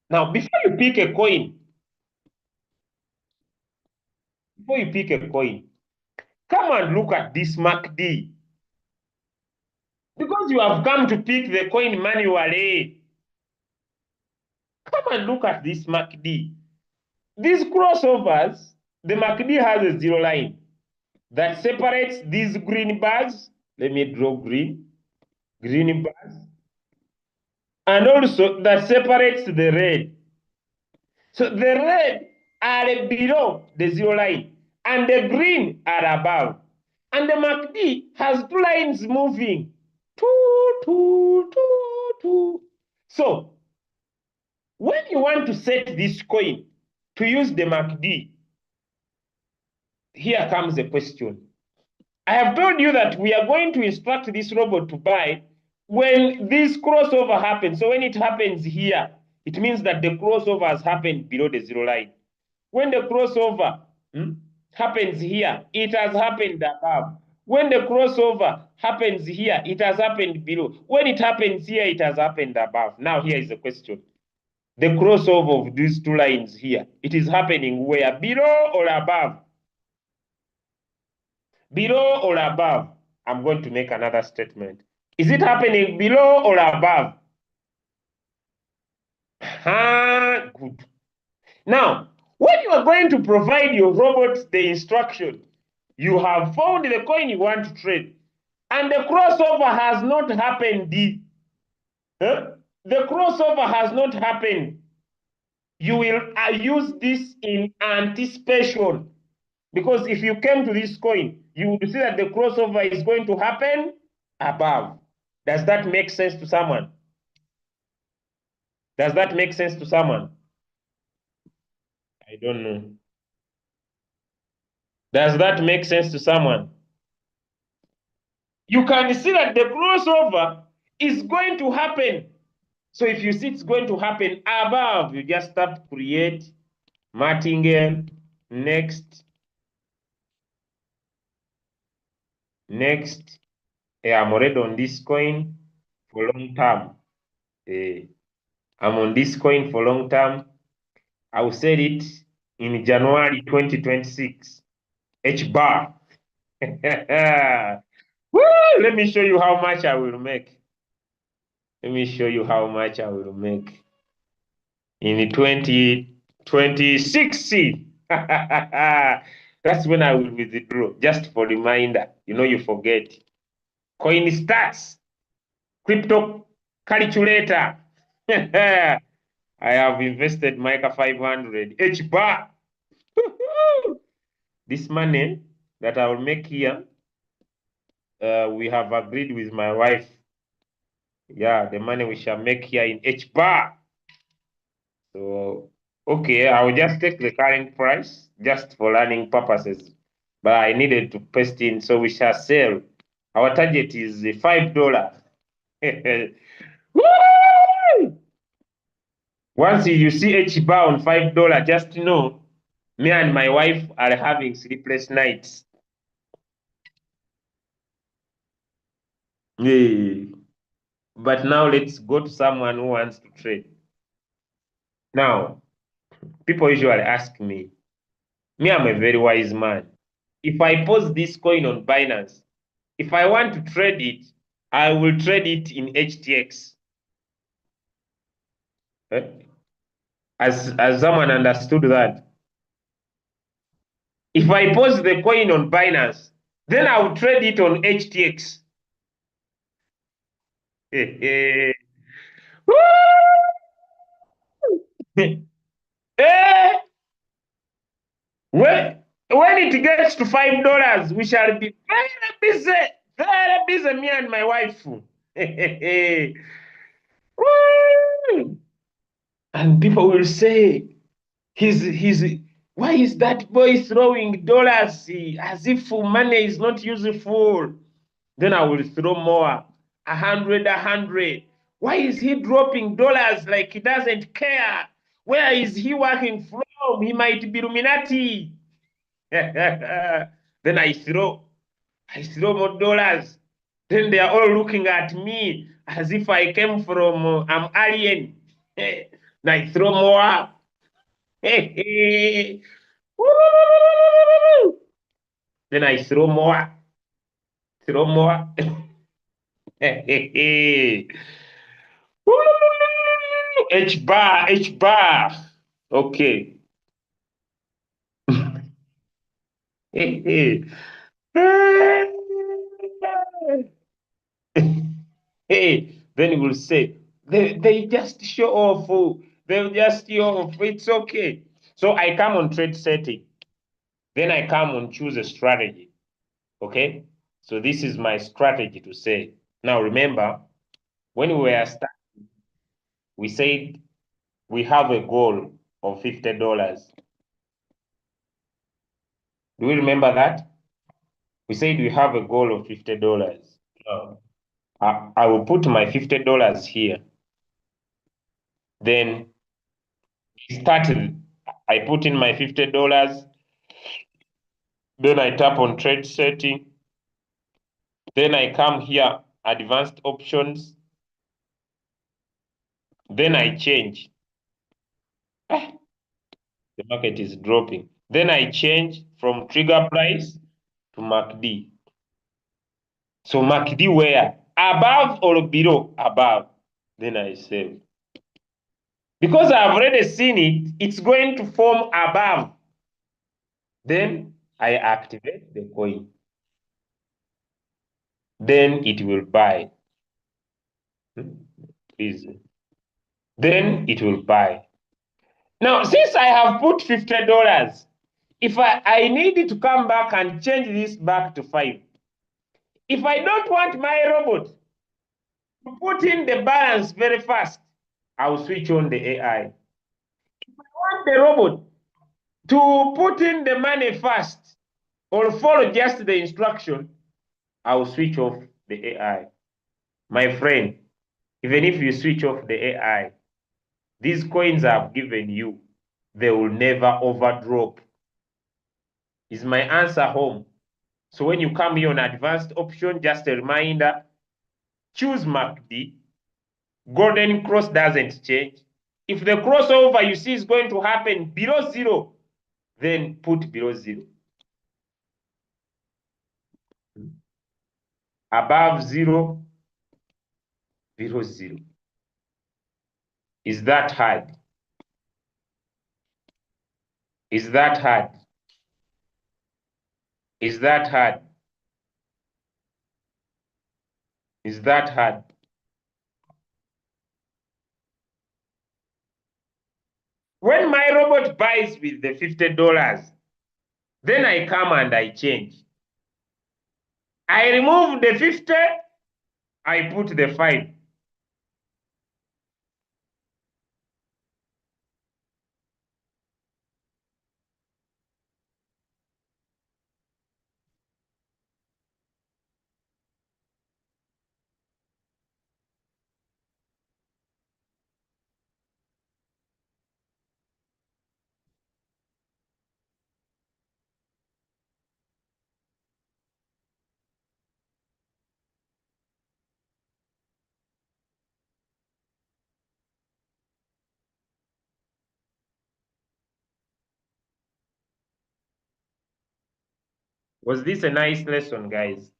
Now, before you pick a coin, come and look at this MACD. Because you have come to pick the coin manually, come and look at this MACD. These crossovers, the MACD has a zero line that separates these green bars. Let me draw green bars. And also that separates the red. So the red are below the zero line and the green are above. And the MACD has two lines moving. Two. So when you want to set this coin to use the MACD, here comes the question. I have told you that we are going to instruct this robot to buy when this crossover happens. So when it happens here, it means that the crossover has happened below the zero line. When the crossover happens here, it has happened above. When the crossover happens here, it has happened below. When it happens here, it has happened above. Now here is the question. The crossover of these two lines here, it is happening where? Below or above? Below or above? I'm going to make another statement. Is it happening below or above? Good. Now, when you are going to provide your robot the instruction, you have found the coin you want to trade, and the crossover has not happened. The crossover has not happened. You will use this in anticipation, because if you came to this coin, you would see that the crossover is going to happen above. Does that make sense to someone? Does that make sense to someone? I don't know. Does that make sense to someone? You can see that the crossover is going to happen. So if you see it's going to happen above, you just tap create, martingale, next, next. Yeah, I'm already on this coin for long term. I'm on this coin for long term. I will sell it in January 2026. H bar. Woo! Let me show you how much I will make. Let me show you how much I will make in 2026. That's when I will withdraw. Just for reminder, you forget. Coin stats, crypto calculator. I have invested Mica 500 H bar. This money that I will make here, we have agreed with my wife. Yeah, the money we shall make here in H bar. So, okay, I will just take the current price just for learning purposes. But I needed to paste in, so we shall sell. Our target is $5. Woo! Once you see H bar on $5, just know me and my wife are having sleepless nights. Yeah. But now let's go to someone who wants to trade. Now, people usually ask me, I'm a very wise man. If I post this coin on Binance, if I want to trade it, I will trade it in HTX. As someone understood that. If I post the coin on Binance, then I will trade it on HTX. Eh, when it gets to $5, we shall be very busy, me and my wife. And people will say, he's why is that boy throwing dollars as if money is not useful? Then I will throw more, 100. Why is he dropping dollars like he doesn't care? Where is he working from? He might be Illuminati. Then I throw more dollars. Then they are all looking at me as if I came from I'm alien. Then I throw more. Then I throw more. H bar. Okay. Then you will say, they just show off. They'll just show off. It's okay. So I come on trade setting. Then I come on choose a strategy. Okay? So this is my strategy to say. Now remember, when we were starting, we said we have a goal of $50. Do we remember that? We said we have a goal of $50. Now, I will put my $50 here. Then started, I put in my $50. Then I tap on trade setting. Then I come here, advanced options. Then I change. The market is dropping. Then I change from trigger price to MACD. So MACD where? Above or below? Above. Then I save. Because I've already seen it, it's going to form above. Then I activate the coin. then it will buy. Please. Then it will buy. Now, since I have put $50, if I need to come back and change this back to 5, if I don't want my robot to put in the balance very fast, I'll switch on the AI. If I want the robot to put in the money fast or follow just the instruction, I'll switch off the AI. My friend, even if you switch off the AI, these coins I've given you, they will never overdrop. Is my answer home? So when you come here on advanced option, just a reminder, choose MACD. Golden cross doesn't change. If the crossover you see is going to happen below 0, then put below 0. Above 0, below 0. Is that hard? Is that hard? Is that hard? Is that hard? When my robot buys with the $50, then I come and I change. I remove the 50, I put the 5. Was this a nice lesson, guys?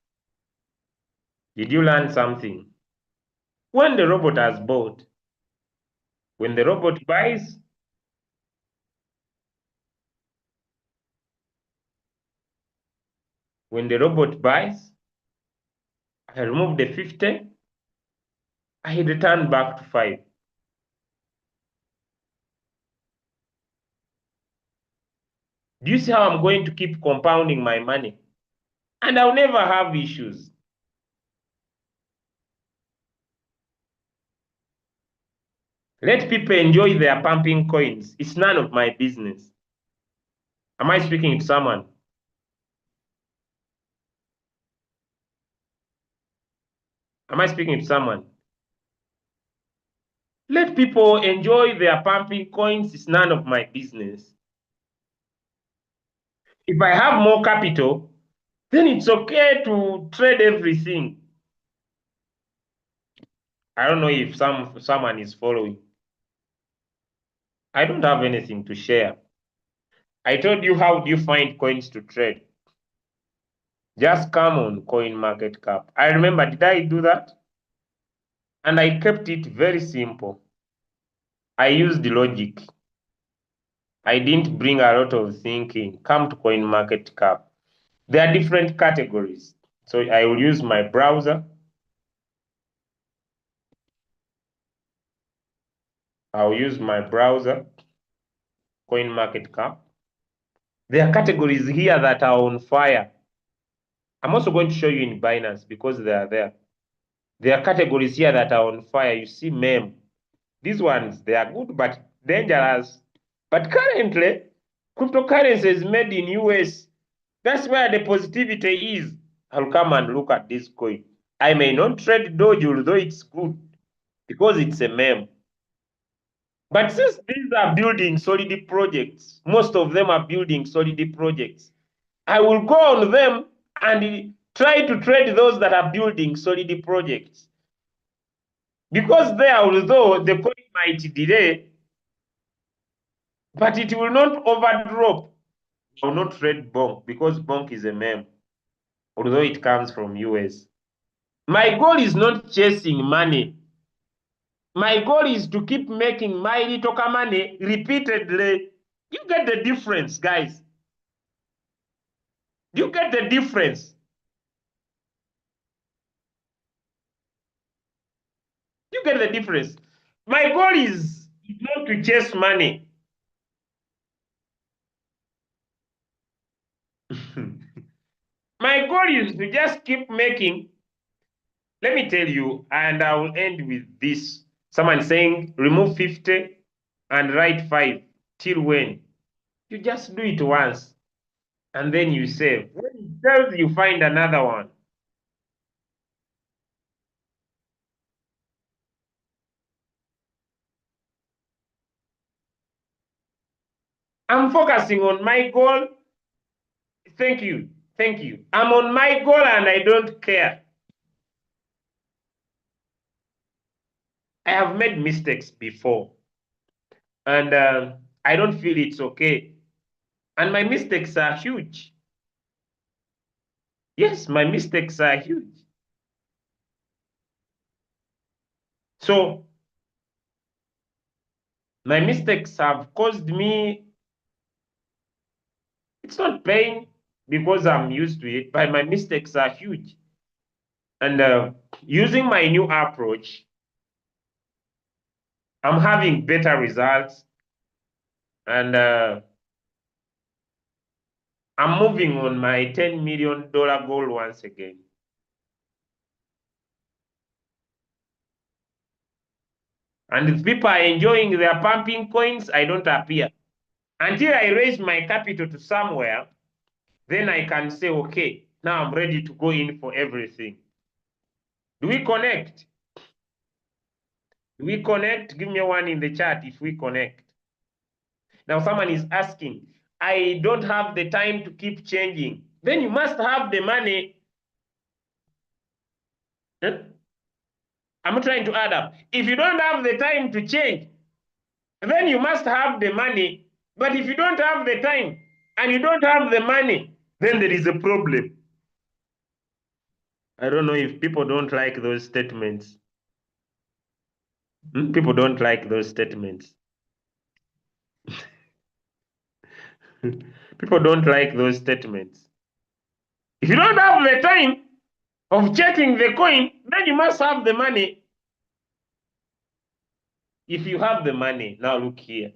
Did you learn something? When the robot has bought, when the robot buys, when the robot buys, I remove the 50, I return back to 5. Do you see how I'm going to keep compounding my money? And I'll never have issues. Let people enjoy their pumping coins. It's none of my business. Am I speaking to someone? Am I speaking to someone? Let people enjoy their pumping coins. It's none of my business. If I have more capital, then it's okay to trade everything. I don't know if someone is following. I don't have anything to share. I told you how do you find coins to trade. Just come on CoinMarketCap. I remember, did I do that? And I kept it very simple. I used the logic. I didn't bring a lot of thinking. Come to CoinMarketCap. There are different categories. So I will use my browser. I'll use my browser, CoinMarketCap. There are categories here that are on fire. I'm also going to show you in Binance because they are there. There are categories here that are on fire. You see meme. These ones, they are good but dangerous. But currently, cryptocurrency is made in US. That's where the positivity is. I'll come and look at this coin. I may not trade Doge, although it's good because it's a meme. But since these are building solid projects, most of them are building solid projects, I will go on them and try to trade those that are building solid projects. Because there, although the coin might delay, but it will not overdrop. I will not trade Bonk because Bonk is a meme, although it comes from US. My goal is not chasing money. My goal is to keep making my little money repeatedly. You get the difference, guys. Do you get the difference? You get the difference? My goal is not to chase money. My goal is to just keep making. Let me tell you, and I will end with this. Someone saying, remove 50 and write 5. Till when? You just do it once and then you save. When it fails, you find another one. I'm focusing on my goal. Thank you. Thank you. I'm on my goal and I don't care. I have made mistakes before and I don't feel it's okay. And my mistakes are huge. Yes, my mistakes are huge. So my mistakes have caused me, it's not pain because I'm used to it, but my mistakes are huge. And using my new approach, I'm having better results and I'm moving on my $10 million goal once again. And if people are enjoying their pumping coins, I don't appear. Until I raise my capital to somewhere, then I can say, okay, now I'm ready to go in for everything. Do we connect? Do we connect? Give me one in the chat if we connect. Now someone is asking, I don't have the time to keep changing. Then you must have the money. Huh? I'm trying to add up. If you don't have the time to change, then you must have the money. But if you don't have the time and you don't have the money, then there is a problem. I don't know if people don't like those statements. People don't like those statements. People don't like those statements. If you don't have the time of checking the coin, then you must have the money. If you have the money, now look here.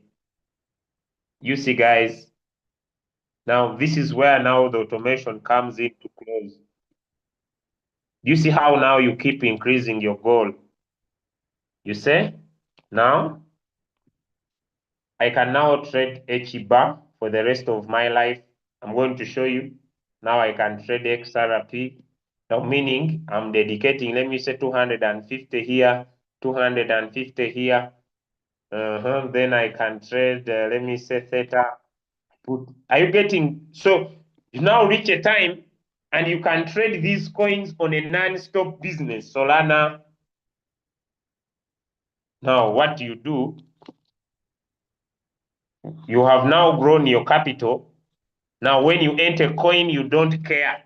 You see, guys, now this is where now the automation comes into close. You see how now you keep increasing your goal. You say, now I can now trade HBAR for the rest of my life. I'm going to show you. Now I can trade XRP. Now meaning I'm dedicating, let me say 250 here, 250 here. Then I can trade, let me say theta. Are you getting? So you now reach a time and you can trade these coins on a non-stop business. Solana. Now what you do, you have now grown your capital. Now when you enter coin, you don't care.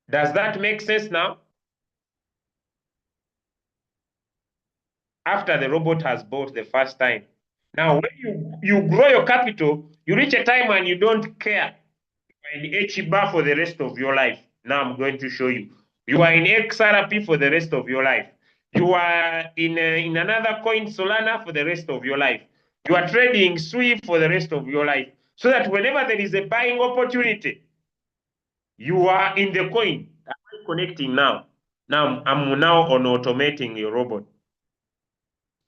Does that make sense now? After the robot has bought the first time. Now when you grow your capital, you reach a time and you don't care. You are in HBAR for the rest of your life. Now I'm going to show you. You are in XRP for the rest of your life. You are in another coin, Solana, for the rest of your life. You are trading SWI for the rest of your life. So that whenever there is a buying opportunity, you are in the coin. I'm connecting now. Now I'm now on automating your robot.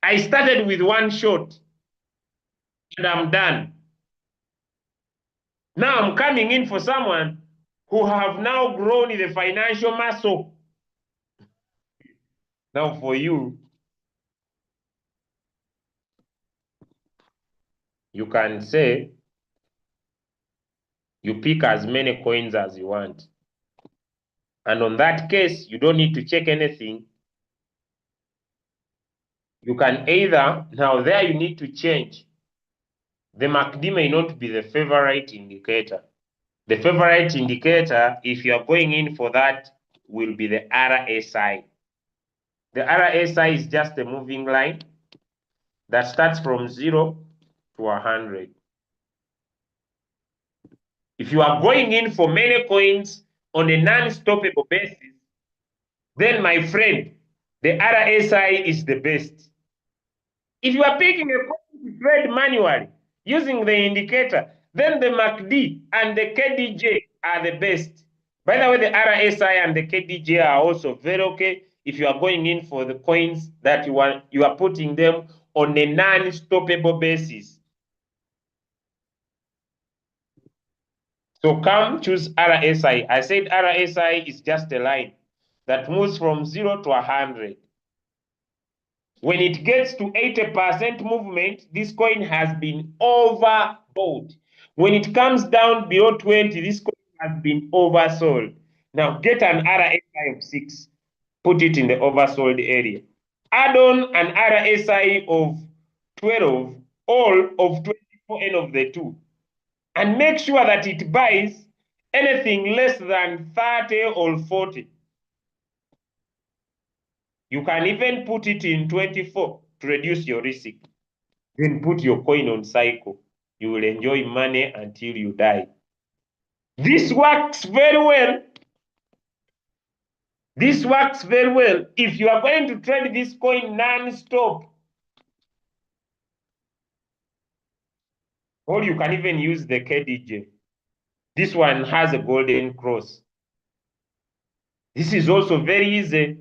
I started with one shot and I'm done. Now I'm coming in for someone who have now grown the financial muscle. Now for you, you can say you pick as many coins as you want. And on that case, you don't need to check anything. You can either, now there you need to change. The MACD may not be the favorite indicator. The favorite indicator, if you are going in for that, will be the RSI. The RSI is just a moving line that starts from 0 to 100. If you are going in for many coins on a non-stoppable basis, then my friend, the RSI is the best. If you are picking a coin to trade manually using the indicator, then the MACD and the KDJ are the best. By the way, the RSI and the KDJ are also very okay if you are going in for the coins that you are putting them on a non-stoppable basis. So come choose RSI. I said RSI is just a line that moves from 0 to 100. When it gets to 80% movement, this coin has been overbought. When it comes down below 20, this coin has been oversold. Now get an RSI of 6, put it in the oversold area. Add on an RSI of 12, all of 24 N of the 2. And make sure that it buys anything less than 30 or 40. You can even put it in 24 to reduce your risk. Then put your coin on cycle. You will enjoy money until you die. This works very well. This works very well if you are going to trade this coin non-stop. Or you can even use the KDJ. This one has a golden cross. This is also very easy.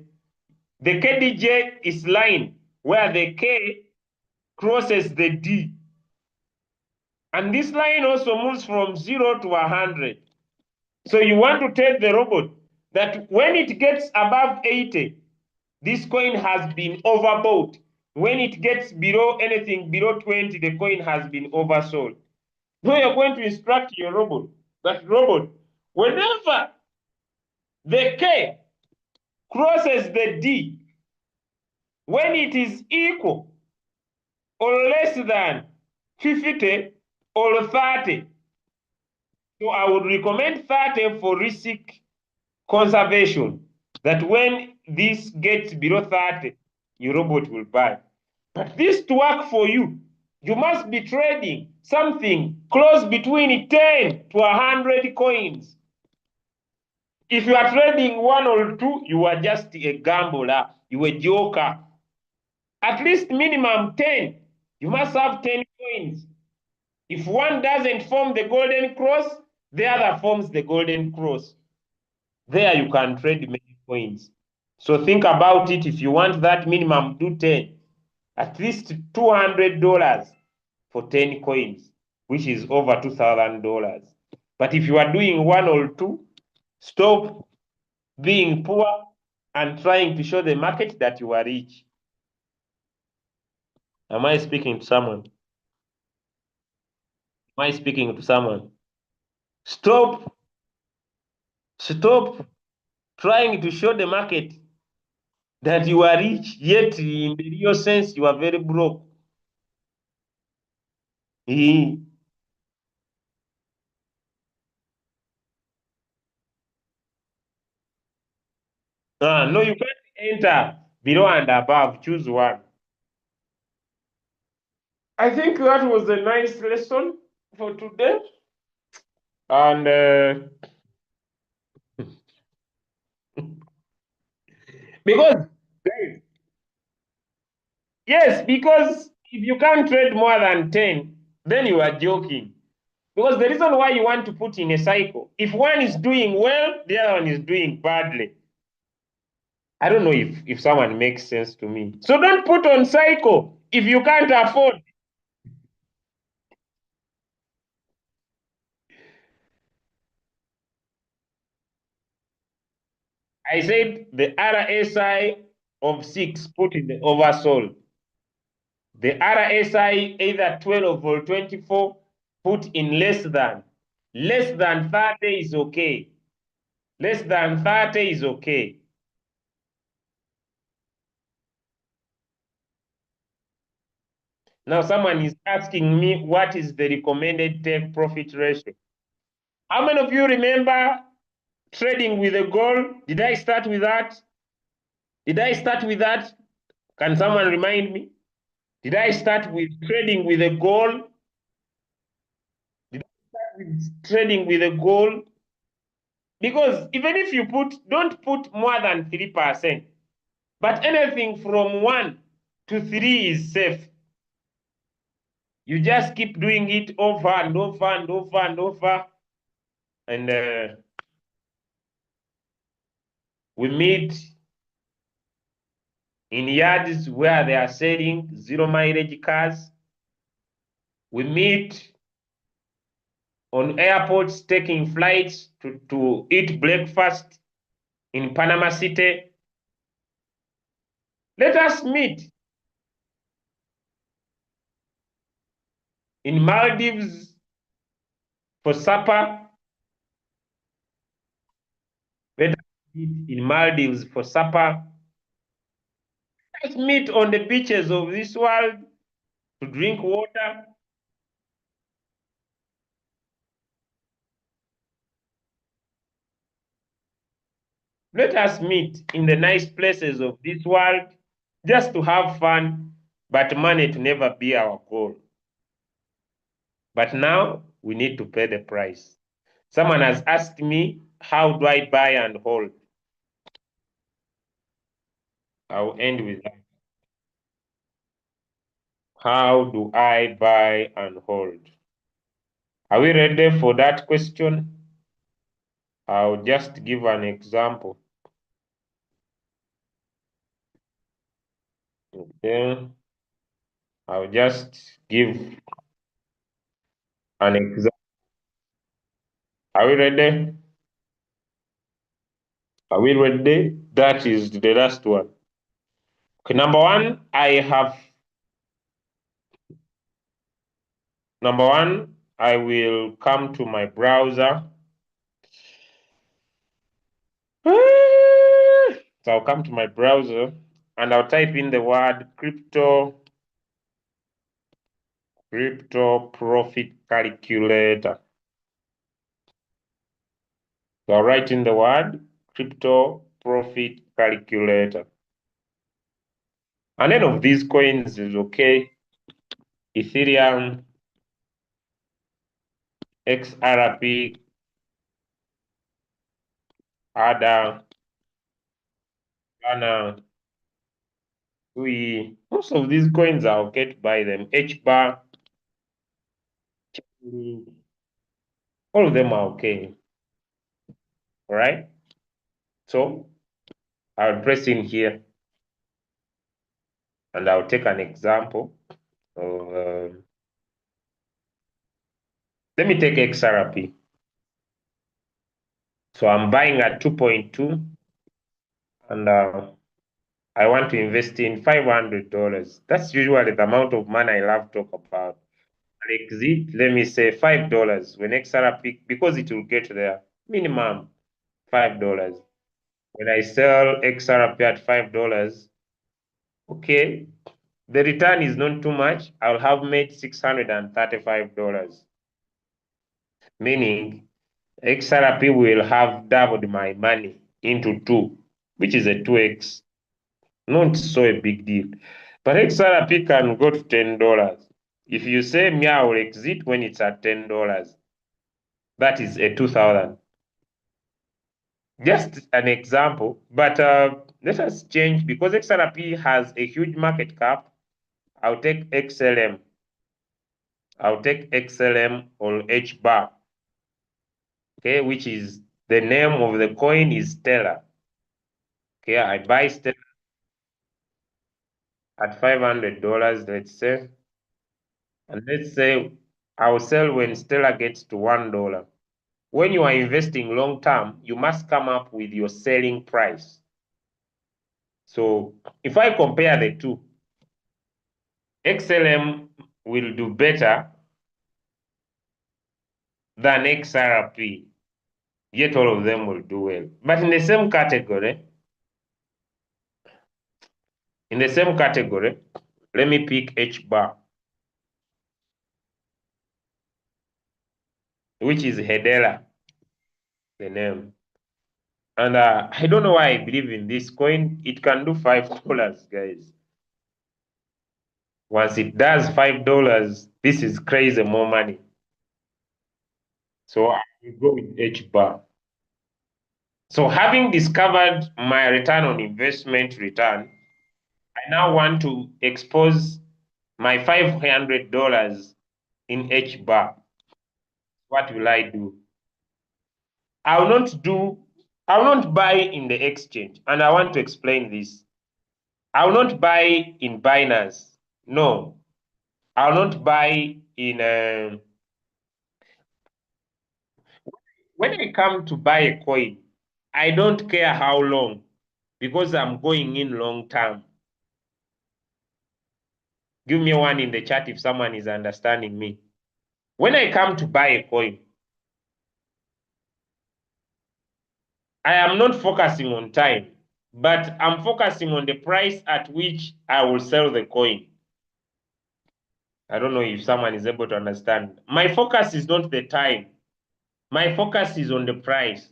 The KDJ is line where the K crosses the D. And this line also moves from 0 to 100. So you want to tell the robot that when it gets above 80, this coin has been overbought. When it gets below anything below 20, the coin has been oversold. Now you're going to instruct your robot that robot, whenever the K crosses the D, when it is equal or less than 50 or 30, so I would recommend 30 for risk conservation, that when this gets below 30, your robot will buy. But this to work for you, you must be trading something close between 10 to 100 coins. If you are trading one or two, you are just a gambler, you are a joker. At least minimum 10. You must have 10 coins. If one doesn't form the golden cross, the other forms the golden cross. There you can trade many coins. So think about it. If you want that minimum, do 10. At least $200 for 10 coins, which is over $2,000. But if you are doing one or two, stop being poor and trying to show the market that you are rich. Am I speaking to someone? Am I speaking to someone? Stop trying to show the market that you are rich, yet in the real sense you are very broke. No, you can't enter below and above. Choose one. I think that was a nice lesson for today. And because, yes, because if you can't trade more than 10, then you are joking. Because the reason why you want to put in a cycle, if one is doing well, the other one is doing badly. I don't know if someone makes sense to me. So don't put on cycle if you can't afford. I said the RSI of 6 put in the oversold. The RSI either 12 or 24 put in less than. Less than 30 is okay. Less than 30 is okay. Now someone is asking me what is the recommended take profit ratio. How many of you remember trading with a goal? Did I start with that? Did I start with that? Can someone remind me? Did I start with trading with a goal? Did I start with trading with a goal? Because even if you don't put more than 3%. But anything from 1 to 3 is safe. You just keep doing it over and over and over and over. And we meet in yards where they are selling zero mileage cars. We meet on airports taking flights to eat breakfast in Panama City. Let us meet in Maldives for supper. Let us meet in Maldives for supper. Let's meet on the beaches of this world to drink water. Let us meet in the nice places of this world just to have fun, but money to never be our goal. But now we need to pay the price. Someone has asked me, how do I buy and hold? I'll end with that. How do I buy and hold? Are we ready for that question? I'll just give an example. Okay. I'll just give an example. Are we ready? Are we ready? That is the last one. Okay, number one, I will come to my browser. So I'll come to my browser and I'll type in the word crypto profit calculator. So I'll write in the word crypto profit calculator. And any of these coins is okay. Ethereum, XRP, ADA, Lana, Sui. Most of these coins are okay to buy them. HBAR, all of them are okay. All right. So I'll press in here and I'll take an example of, let me take XRP. So I'm buying at 2.2 and I want to invest in $500. That's usually the amount of money I love to talk about. Exit, let me say $5 when XRP, because it will get there, minimum $5. When I sell XRP at $5, okay, the return is not too much. I'll have made $635, meaning XRP will have doubled my money into two, which is a 2x. Not so a big deal. But XRP can go to $10. If you say me, I will exit when it's at $10. That is a 2000. Just an example, but let us change because XRP has a huge market cap. I'll take XLM. I'll take XLM or HBAR, okay, which is the name of the coin is Stellar. Okay, I buy Stellar at $500, let's say, and let's say I'll sell when Stellar gets to $1. When you are investing long term, you must come up with your selling price. So if I compare the two, XLM will do better than XRP, yet all of them will do well. But in the same category, let me pick H bar, which is Hedera, the name. And I don't know why I believe in this coin. It can do $5, guys. Once it does $5, this is crazy more money. So I will go with H bar. So having discovered my return on investment return, I now want to expose my $500 in H bar. What will I do? I will not do, I will not buy in the exchange. And I want to explain this. I will not buy in Binance. No. I will not buy in, when I come to buy a coin, I don't care how long because I'm going in long term. Give me one in the chat if someone is understanding me. When I come to buy a coin, I am not focusing on time, but I'm focusing on the price at which I will sell the coin. I don't know if someone is able to understand. My focus is not the time. My focus is on the price.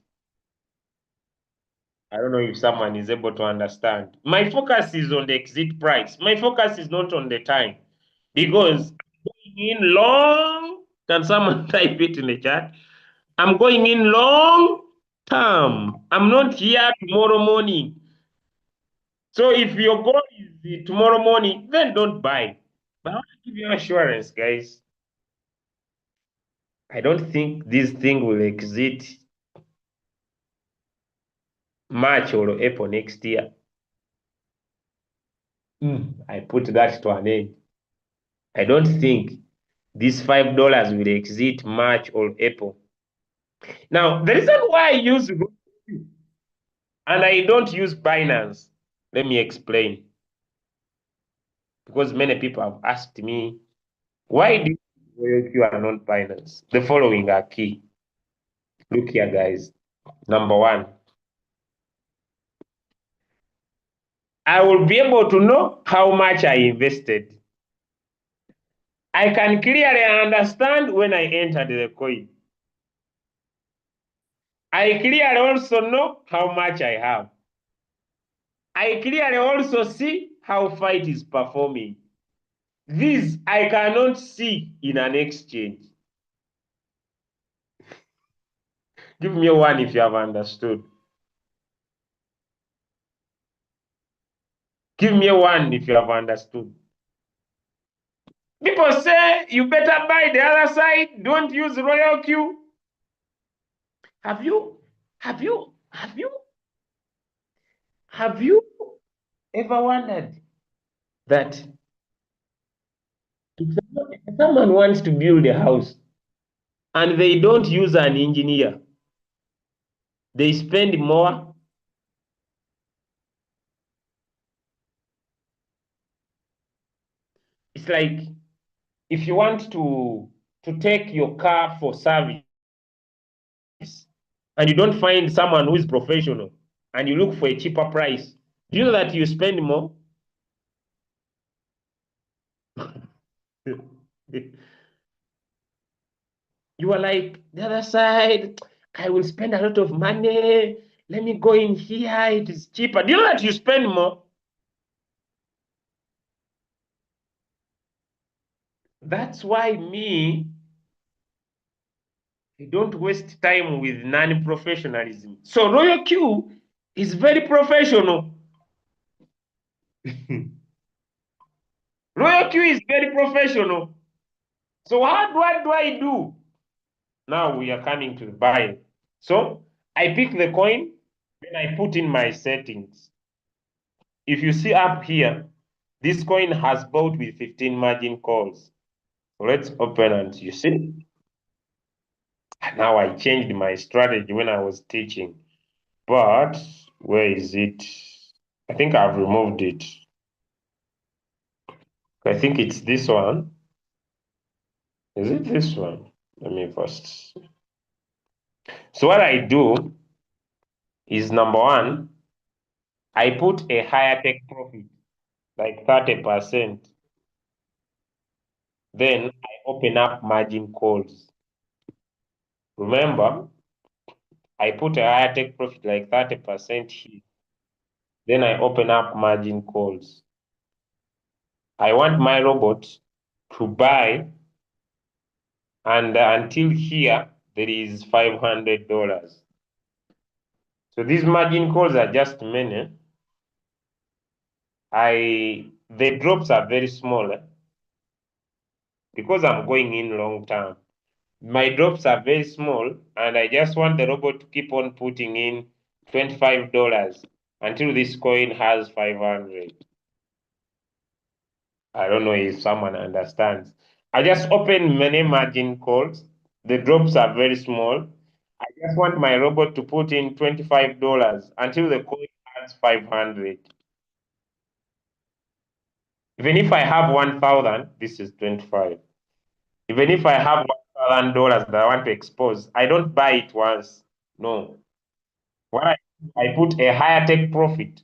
I don't know if someone is able to understand. My focus is on the exit price. My focus is not on the time. Because going in long, can someone type it in the chat? I'm going in long term. I'm not here tomorrow morning. So if your goal is tomorrow morning, then don't buy. But I want to give you assurance, guys. I don't think this thing will exit March or April next year. I put that to an end. I don't think this $5 will exit March or April. Now, the reason why I use Royalq and I don't use Binance, let me explain. Because many people have asked me, why do you are not Binance? The following are key. Look here, guys. Number one, I will be able to know how much I invested. I can clearly understand when I entered the coin. I clearly also know how much I have. I clearly also see how fight is performing. This I cannot see in an exchange. Give me one if you have understood. Give me one if you have understood. People say you better buy the other side, don't use Royalq. Have you ever wondered that if someone wants to build a house and they don't use an engineer, they spend more? It's like if you want to take your car for service and you don't find someone who is professional and you look for a cheaper price, do you know that you spend more? You are like, the other side, I will spend a lot of money. Let me go in here, it is cheaper. Do you know that you spend more? That's why me, I don't waste time with non-professionalism. So Royalq is very professional. Royalq is very professional. So what do I do? Now we are coming to the buy. So I pick the coin, then I put in my settings. If you see up here, this coin has bought with 15 margin calls. So let's open and you see. Now I changed my strategy when I was teaching. But where is it? I think I've removed it. I think it's this one. Is it this one? Let me first. So what I do is number one, I put a higher take profit, like 30%. Then I open up margin calls. Remember, I put a higher take profit, like 30% here. Then I open up margin calls. I want my robot to buy, and until here, there is $500. So these margin calls are just many. The drops are very small because I'm going in long term. My drops are very small, and I just want the robot to keep on putting in $25 until this coin has 500. I don't know if someone understands. I just open many margin calls. The drops are very small. I just want my robot to put in $25 until the coin has 500. Even if I have 1,000, this is 25. Even if I have $1,000 that I want to expose, I don't buy it once. No. What I put a higher take profit,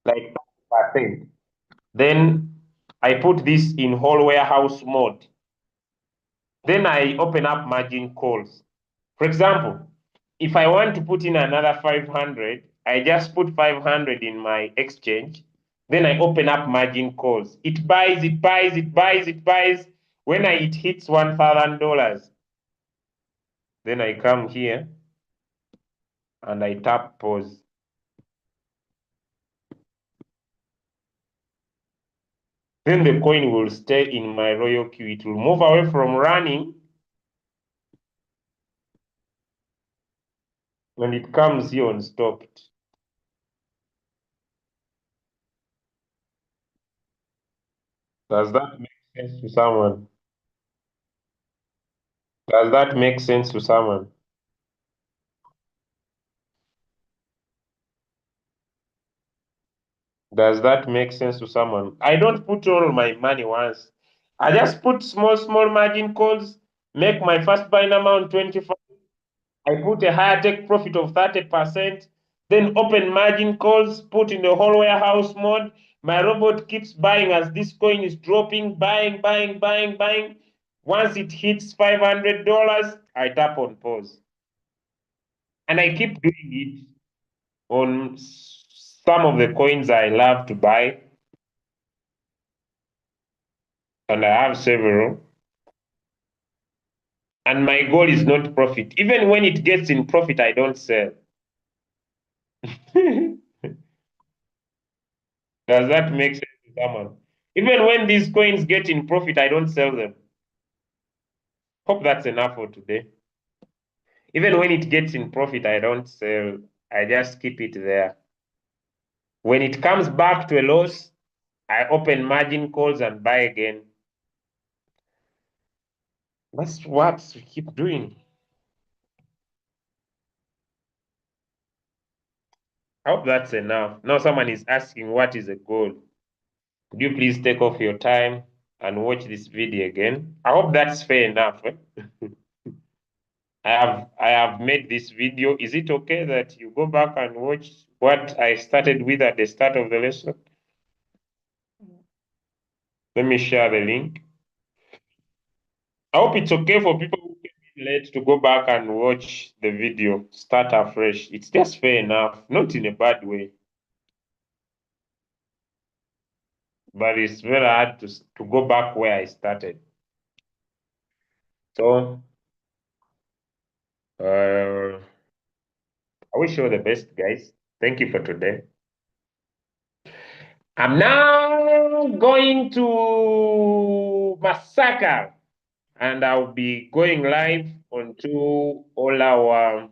like 30%. Then I put this in whole warehouse mode. Then I open up margin calls. For example, if I want to put in another 500, I just put 500 in my exchange. Then I open up margin calls. It buys, it buys, it buys, it buys. When it hits $1,000, then I come here and I tap pause. Then the coin will stay in my Royalq. It will move away from running. When it comes here on stopped. Does that make sense to someone? Does that make sense to someone? Does that make sense to someone? I don't put all my money once. I just put small, small margin calls, make my first buying amount 25. I put a higher take profit of 30%, then open margin calls, put in the whole warehouse mode. My robot keeps buying as this coin is dropping, buying, buying, buying, buying. Once it hits $500, I tap on pause. And I keep doing it on some of the coins I love to buy, and I have several. And my goal is not profit. Even when it gets in profit, I don't sell. Does that make sense to someone? Even when these coins get in profit, I don't sell them. Hope that's enough for today. Even when it gets in profit, I don't sell. I just keep it there. When it comes back to a loss, I open margin calls and buy again. That's what we keep doing. I hope that's enough. Now someone is asking what is a goal. Could you please take off your time and watch this video again? I hope that's fair enough. I have made this video. Is it okay that you go back and watch what I started with at the start of the lesson? Let me share the link. I hope it's okay for people who came in late to go back and watch the video, start afresh. It's just fair enough, not in a bad way, but it's very hard to go back where I started. So, I wish you all the best, guys. Thank you for today. I'm now going to Massacre, and I'll be going live onto all our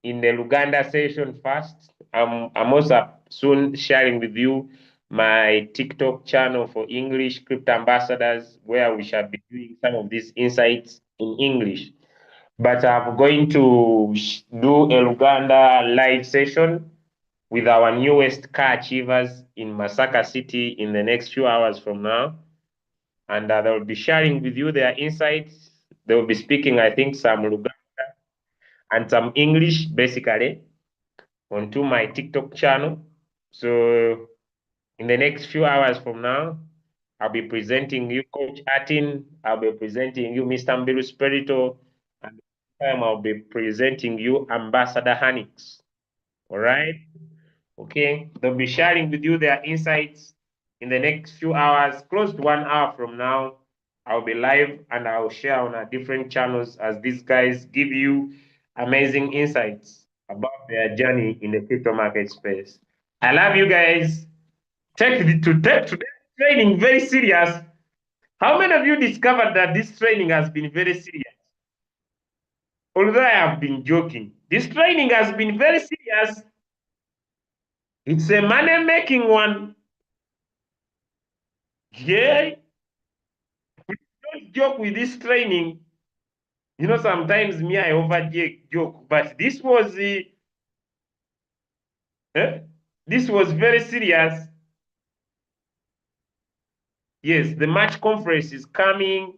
in the Luganda session first. I'm also soon sharing with you my TikTok channel for English Crypto Ambassadors, where we shall be doing some of these insights in English. But I'm going to do a Luganda live session with our newest car achievers in Masaka City in the next few hours from now. And they will be sharing with you their insights. They will be speaking, I think, some Luganda and some English, basically, onto my TikTok channel. So in the next few hours from now, I'll be presenting you Coach Atin. I'll be presenting you Mr. Mbiru Spirito. And this time I'll be presenting you Ambassador Hanix. All right? Okay, they'll be sharing with you their insights in the next few hours. Close to 1 hour from now, I'll be live and I'll share on our different channels as these guys give you amazing insights. about their journey in the crypto market space. I love you guys. Take today's training very serious. How many of you discovered that this training has been very serious? Although I have been joking, this training has been very serious. It's a money making one. Yeah, don't joke with this training. You know, sometimes me, I over joke, but eh? This was very serious. Yes, the March conference is coming.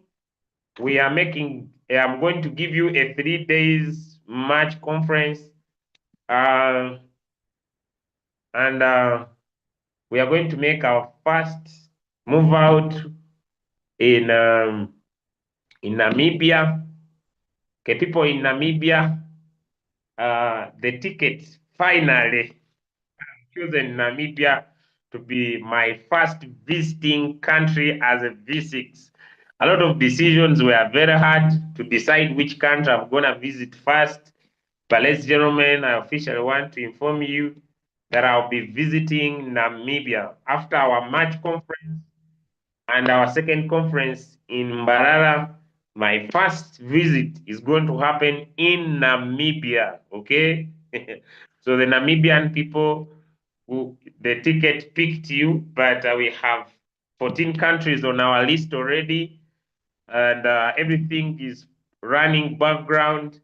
We are making, I'm going to give you a 3 days March conference. Uh, and we are going to make our first move out in Namibia. Okay, people in Namibia, the tickets finally chosen Namibia to be my first visiting country as a V6. A lot of decisions were very hard to decide which country I'm going to visit first. But ladies and gentlemen, I officially want to inform you that I'll be visiting Namibia after our March conference and our second conference in Mbarara. My first visit is going to happen in Namibia. Okay. So the Namibian people who the ticket picked you, but we have 14 countries on our list already, and everything is running background.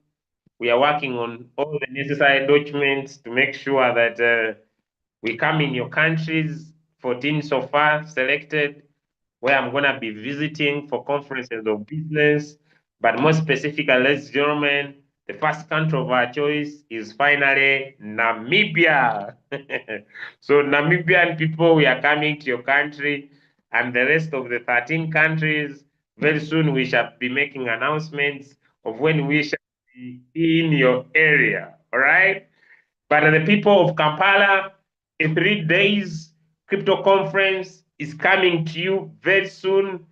We are working on all the necessary documents to make sure that we come in your countries. 14 so far selected, where I'm going to be visiting for conferences of business. But more specifically, ladies and gentlemen, the first country of our choice is finally Namibia. So, Namibian people, we are coming to your country, and the rest of the 13 countries, very soon we shall be making announcements of when we shall be in your area. All right? But the people of Kampala, a 3 days crypto conference is coming to you very soon.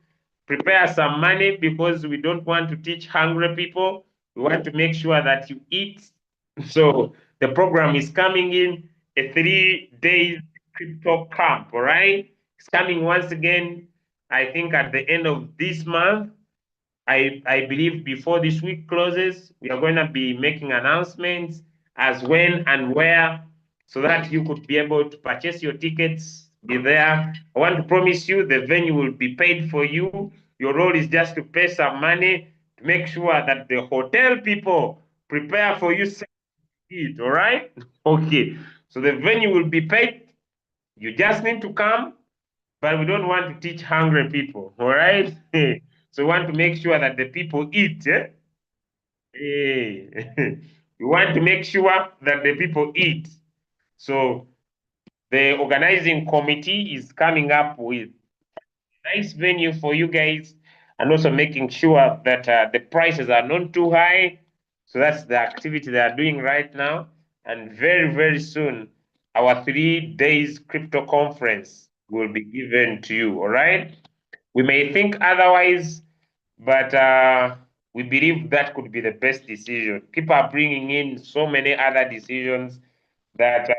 Prepare some money because we don't want to teach hungry people. We want to make sure that you eat. So the program is coming in a 3 days crypto camp. All right. It's coming once again, I think at the end of this month. I believe before this week closes, we are going to be making announcements as when and where so that you could be able to purchase your tickets, be there. I want to promise you the venue will be paid for you. Your role is just to pay some money to make sure that the hotel people prepare for you eat, all right? Okay. So the venue will be paid. You just need to come, but we don't want to teach hungry people, all right? So we want to make sure that the people eat. Eh? Eh. We want to make sure that the people eat. So the organizing committee is coming up with a nice venue for you guys and also making sure that the prices are not too high. So that's the activity they are doing right now. And very, very soon, our 3 days crypto conference will be given to you. All right. We may think otherwise, but we believe that could be the best decision. People are bringing in so many other decisions that,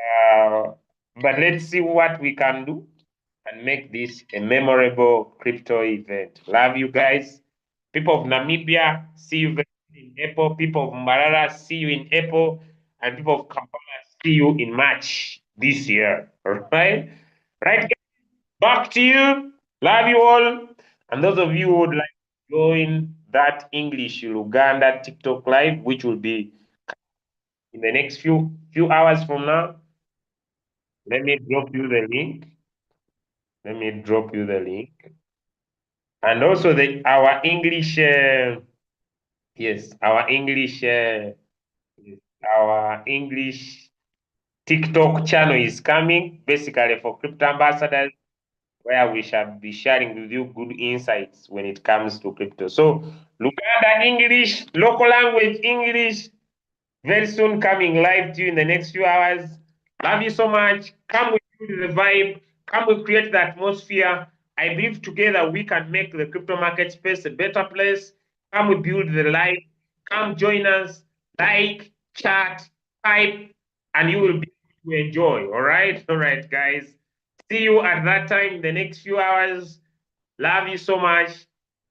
but let's see what we can do and make this a memorable crypto event. Love you guys. People of Namibia, see you very soon in April. People of Mbarara, see you in April. And people of Kampala, see you in March this year. All right? Right, back to you. Love you all. And those of you who would like to join that English Uganda TikTok live, which will be in the next few hours from now, let me drop you the link. Let me drop you the link. And also the our English, yes, our English TikTok channel is coming, basically for crypto ambassadors, where we shall be sharing with you good insights when it comes to crypto. So, Luganda English, local language English, very soon coming live to you in the next few hours. Love you so much. Come with the vibe. Come we create the atmosphere. I believe together we can make the crypto market space a better place. Come we build the life. Come join us. Like, chat, hype, and you will be able to enjoy. All right, all right, guys. See you at that time in the next few hours. Love you so much.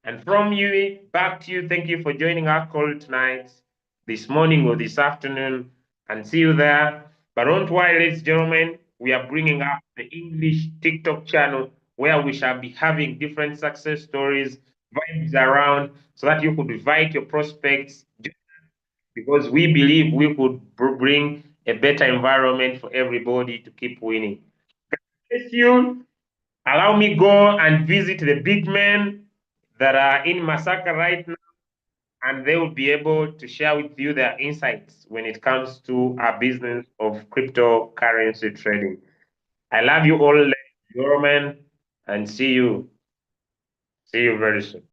And from you, back to you. Thank you for joining our call tonight, this morning or this afternoon, and see you there. But don't worry, ladies and gentlemen, we are bringing up the English TikTok channel where we shall be having different success stories, vibes around, so that you could invite your prospects, because we believe we could bring a better environment for everybody to keep winning. Thank you. Allow me go and visit the big men that are in Masaka right now, and they will be able to share with you their insights when it comes to our business of cryptocurrency trading. I love you all, ladies and gentlemen, and see you. See you very soon.